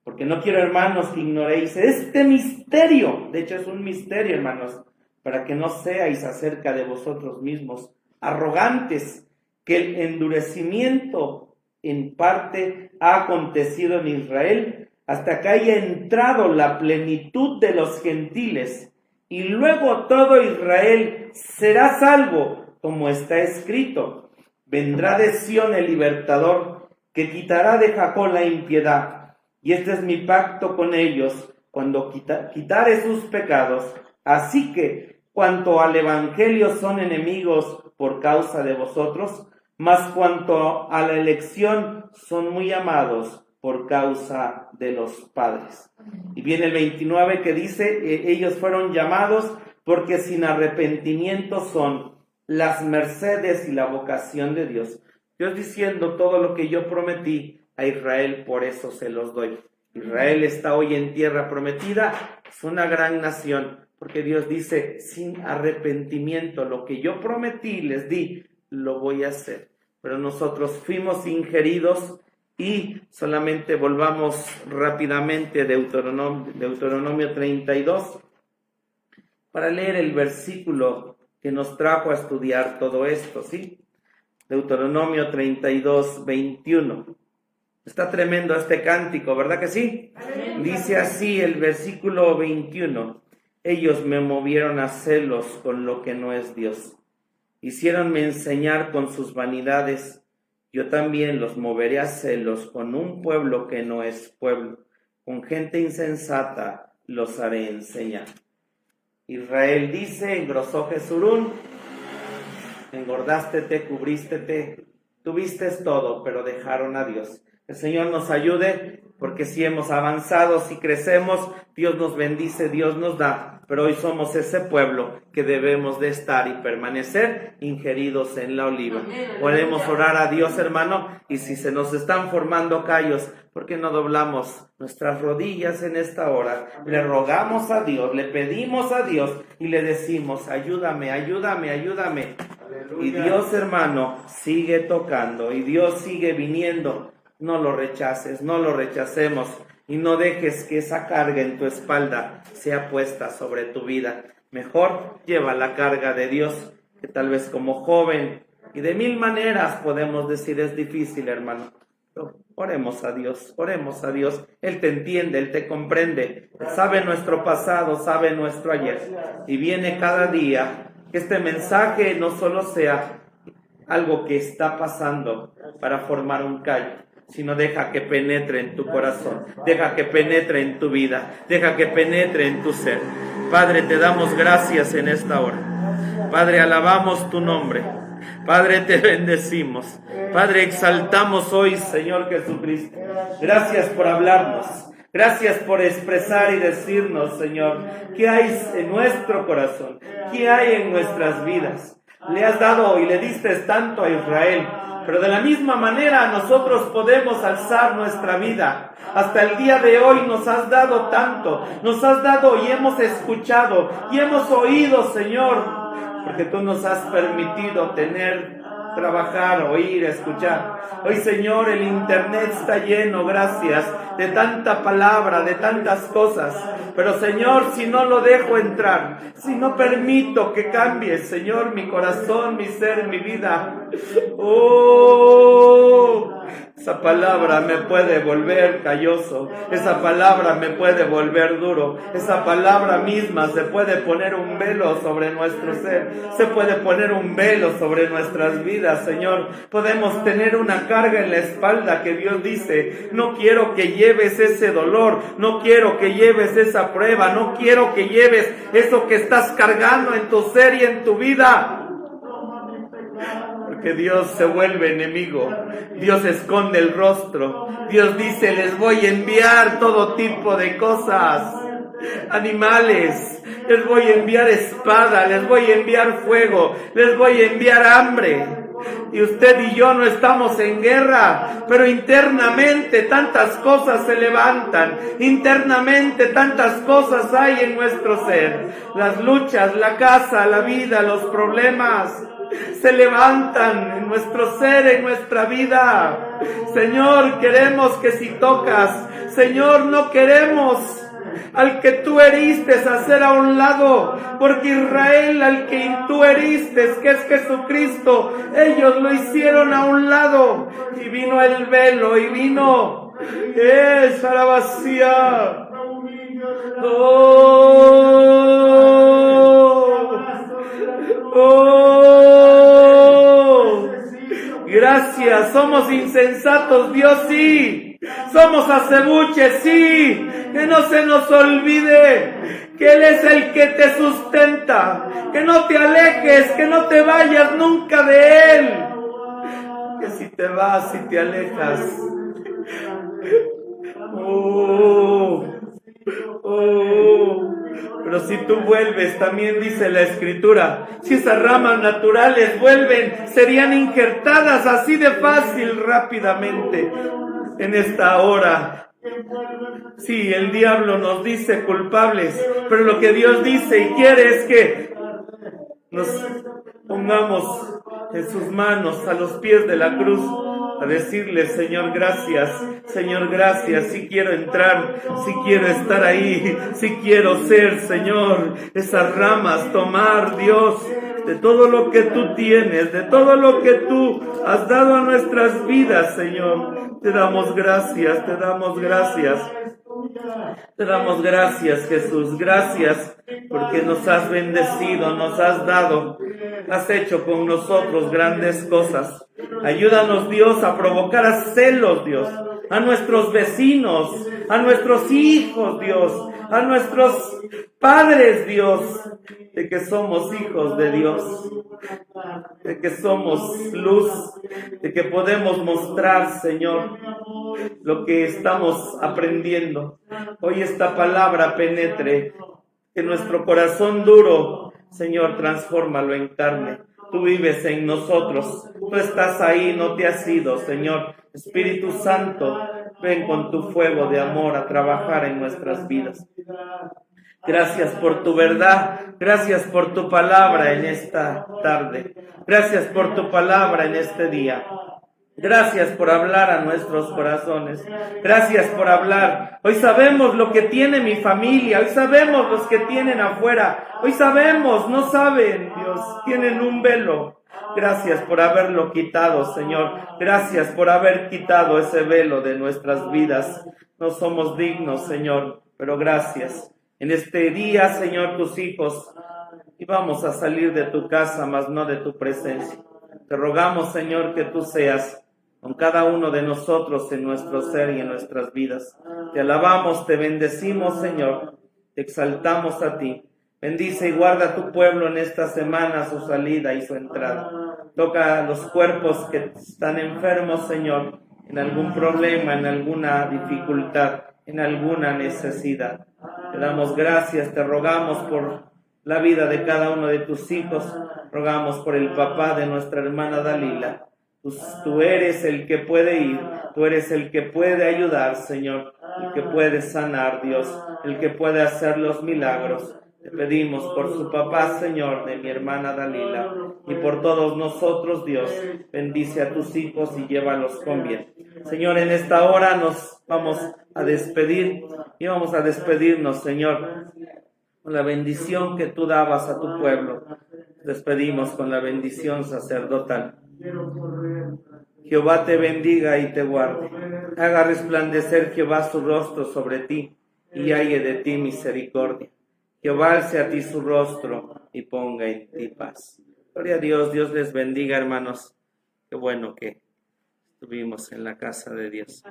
Porque no quiero, hermanos, que ignoréis este misterio. De hecho, es un misterio, hermanos, para que no seáis acerca de vosotros mismos arrogantes, que el endurecimiento en parte ha acontecido en Israel hasta que haya entrado la plenitud de los gentiles, y luego todo Israel será salvo, como está escrito: vendrá de Sión el libertador, que quitará de Jacob la impiedad, y este es mi pacto con ellos, cuando quitare sus pecados. Así que, cuanto al evangelio son enemigos por causa de vosotros, mas cuanto a la elección son muy amados por causa de los padres. Y viene el 29 que dice, ellos fueron llamados porque sin arrepentimiento son las mercedes y la vocación de Dios. Dios diciendo, todo lo que yo prometí a Israel, por eso se los doy. Israel está hoy en tierra prometida, es una gran nación, porque Dios dice, sin arrepentimiento, lo que yo prometí, les di, lo voy a hacer. Pero nosotros fuimos ingeridos, y solamente volvamos rápidamente a Deuteronomio 32, para leer el versículo que nos trajo a estudiar todo esto, ¿sí? Deuteronomio 32, 21. Está tremendo este cántico, ¿verdad que sí? Amén. Dice así el versículo 21. Ellos me movieron a celos con lo que no es Dios. Hiciéronme enseñar con sus vanidades. Yo también los moveré a celos con un pueblo que no es pueblo. Con gente insensata los haré enseñar. Israel dice, engrosó Jesurún, engordástete, cubrístete, tuviste todo, pero dejaron a Dios. El Señor nos ayude, porque si hemos avanzado, si crecemos, Dios nos bendice, Dios nos da, pero hoy somos ese pueblo que debemos de estar y permanecer ingeridos en la oliva. Podemos orar a Dios, hermano, y si se nos están formando callos, ¿por qué no doblamos nuestras rodillas en esta hora? Le rogamos a Dios, le pedimos a Dios y le decimos, ayúdame, ayúdame, ayúdame. Aleluya. Y Dios, hermano, sigue tocando y Dios sigue viniendo. No lo rechaces, no lo rechacemos y no dejes que esa carga en tu espalda sea puesta sobre tu vida. Mejor lleva la carga de Dios, que tal vez como joven y de mil maneras podemos decir es difícil, hermano. Pero oremos a Dios, Él te entiende, Él te comprende, Él sabe nuestro pasado, sabe nuestro ayer y viene cada día. Que este mensaje no solo sea algo que está pasando para formar un callo, sino deja que penetre en tu corazón, deja que penetre en tu vida, deja que penetre en tu ser. Padre, te damos gracias en esta hora. Padre, alabamos tu nombre. Padre, te bendecimos. Padre, exaltamos hoy, Señor Jesucristo. Gracias por hablarnos. Gracias por expresar y decirnos, Señor, qué hay en nuestro corazón, qué hay en nuestras vidas. Le has dado y le diste tanto a Israel, pero de la misma manera nosotros podemos alzar nuestra vida. Hasta el día de hoy nos has dado tanto, nos has dado y hemos escuchado y hemos oído, Señor, porque tú nos has permitido tener, trabajar, oír, escuchar. Hoy, Señor, el internet está lleno, gracias, de tanta palabra, de tantas cosas. Pero, Señor, si no lo dejo entrar, si no permito que cambie, Señor, mi corazón, mi ser, mi vida, esa palabra me puede volver calloso, esa palabra me puede volver duro, esa palabra misma se puede poner un velo sobre nuestro ser, se puede poner un velo sobre nuestras vidas, Señor. Podemos tener una carga en la espalda que Dios dice, no quiero que lleves ese dolor, no quiero que lleves esa prueba, no quiero que lleves eso que estás cargando en tu ser y en tu vida. Porque Dios se vuelve enemigo, Dios esconde el rostro, Dios dice, les voy a enviar todo tipo de cosas, animales, les voy a enviar espada, les voy a enviar fuego, les voy a enviar hambre. Y usted y yo no estamos en guerra, pero internamente tantas cosas se levantan, internamente tantas cosas hay en nuestro ser. Las luchas, la casa, la vida, los problemas se levantan en nuestro ser, en nuestra vida. Señor, queremos que si tocas, Señor, no queremos al que tú heriste, hacer a un lado, porque Israel, al que tú heriste, que es Jesucristo, ellos lo hicieron a un lado, y vino el velo, y vino esa la vacía. Gracias, somos insensatos, Dios sí, somos acebuches, sí, que no se nos olvide que Él es el que te sustenta, que no te alejes, que no te vayas nunca de Él, que si te vas, si te alejas, pero si tú vuelves, también dice la Escritura, si esas ramas naturales vuelven, serían injertadas así de fácil, rápidamente, en esta hora. Sí, el diablo nos dice culpables, pero lo que Dios dice y quiere es que nos pongamos en sus manos, a los pies de la cruz, a decirle: Señor, gracias, sí quiero entrar, sí quiero estar ahí, sí quiero ser, Señor, esas ramas, tomar, Dios, de todo lo que tú tienes, de todo lo que tú has dado a nuestras vidas, Señor. Te damos gracias, te damos gracias. Te damos gracias, Jesús, gracias porque nos has bendecido, nos has dado, has hecho con nosotros grandes cosas. Ayúdanos, Dios, a provocar a celos, Dios, a nuestros vecinos, a nuestros hijos, Dios, a nuestros padres, Dios, de que somos hijos de Dios, de que somos luz, de que podemos mostrar, Señor, lo que estamos aprendiendo. Hoy esta palabra penetre, que nuestro corazón duro, Señor, transfórmalo en carne. Tú vives en nosotros, tú estás ahí, no te has ido, Señor. Espíritu Santo, ven con tu fuego de amor a trabajar en nuestras vidas. Gracias por tu verdad, gracias por tu palabra en esta tarde, gracias por tu palabra en este día. Gracias por hablar a nuestros corazones. Gracias por hablar. Hoy sabemos lo que tiene mi familia. Hoy sabemos los que tienen afuera. Hoy sabemos, no saben, Dios, tienen un velo. Gracias por haberlo quitado, Señor. Gracias por haber quitado ese velo de nuestras vidas. No somos dignos, Señor, pero gracias. En este día, Señor, tus hijos, y vamos a salir de tu casa, mas no de tu presencia. Te rogamos, Señor, que tú seas con cada uno de nosotros en nuestro ser y en nuestras vidas. Te alabamos, te bendecimos, Señor, te exaltamos a ti. Bendice y guarda a tu pueblo en esta semana, su salida y su entrada. Toca los cuerpos que están enfermos, Señor, en algún problema, en alguna dificultad, en alguna necesidad. Te damos gracias, te rogamos por la vida de cada uno de tus hijos, rogamos por el papá de nuestra hermana Dalila. Tú eres el que puede ir, tú eres el que puede ayudar, Señor, el que puede sanar, Dios, el que puede hacer los milagros. Te pedimos por su papá, Señor, de mi hermana Dalila, y por todos nosotros, Dios, bendice a tus hijos y llévalos con bien. Señor, en esta hora nos vamos a despedir y vamos a despedirnos, Señor, con la bendición que tú dabas a tu pueblo. Despedimos con la bendición sacerdotal. Jehová te bendiga y te guarde. Haga resplandecer Jehová su rostro sobre ti y halle de ti misericordia. Jehová alce a ti su rostro y ponga en ti paz. Gloria a Dios, Dios les bendiga, hermanos. Qué bueno que estuvimos en la casa de Dios.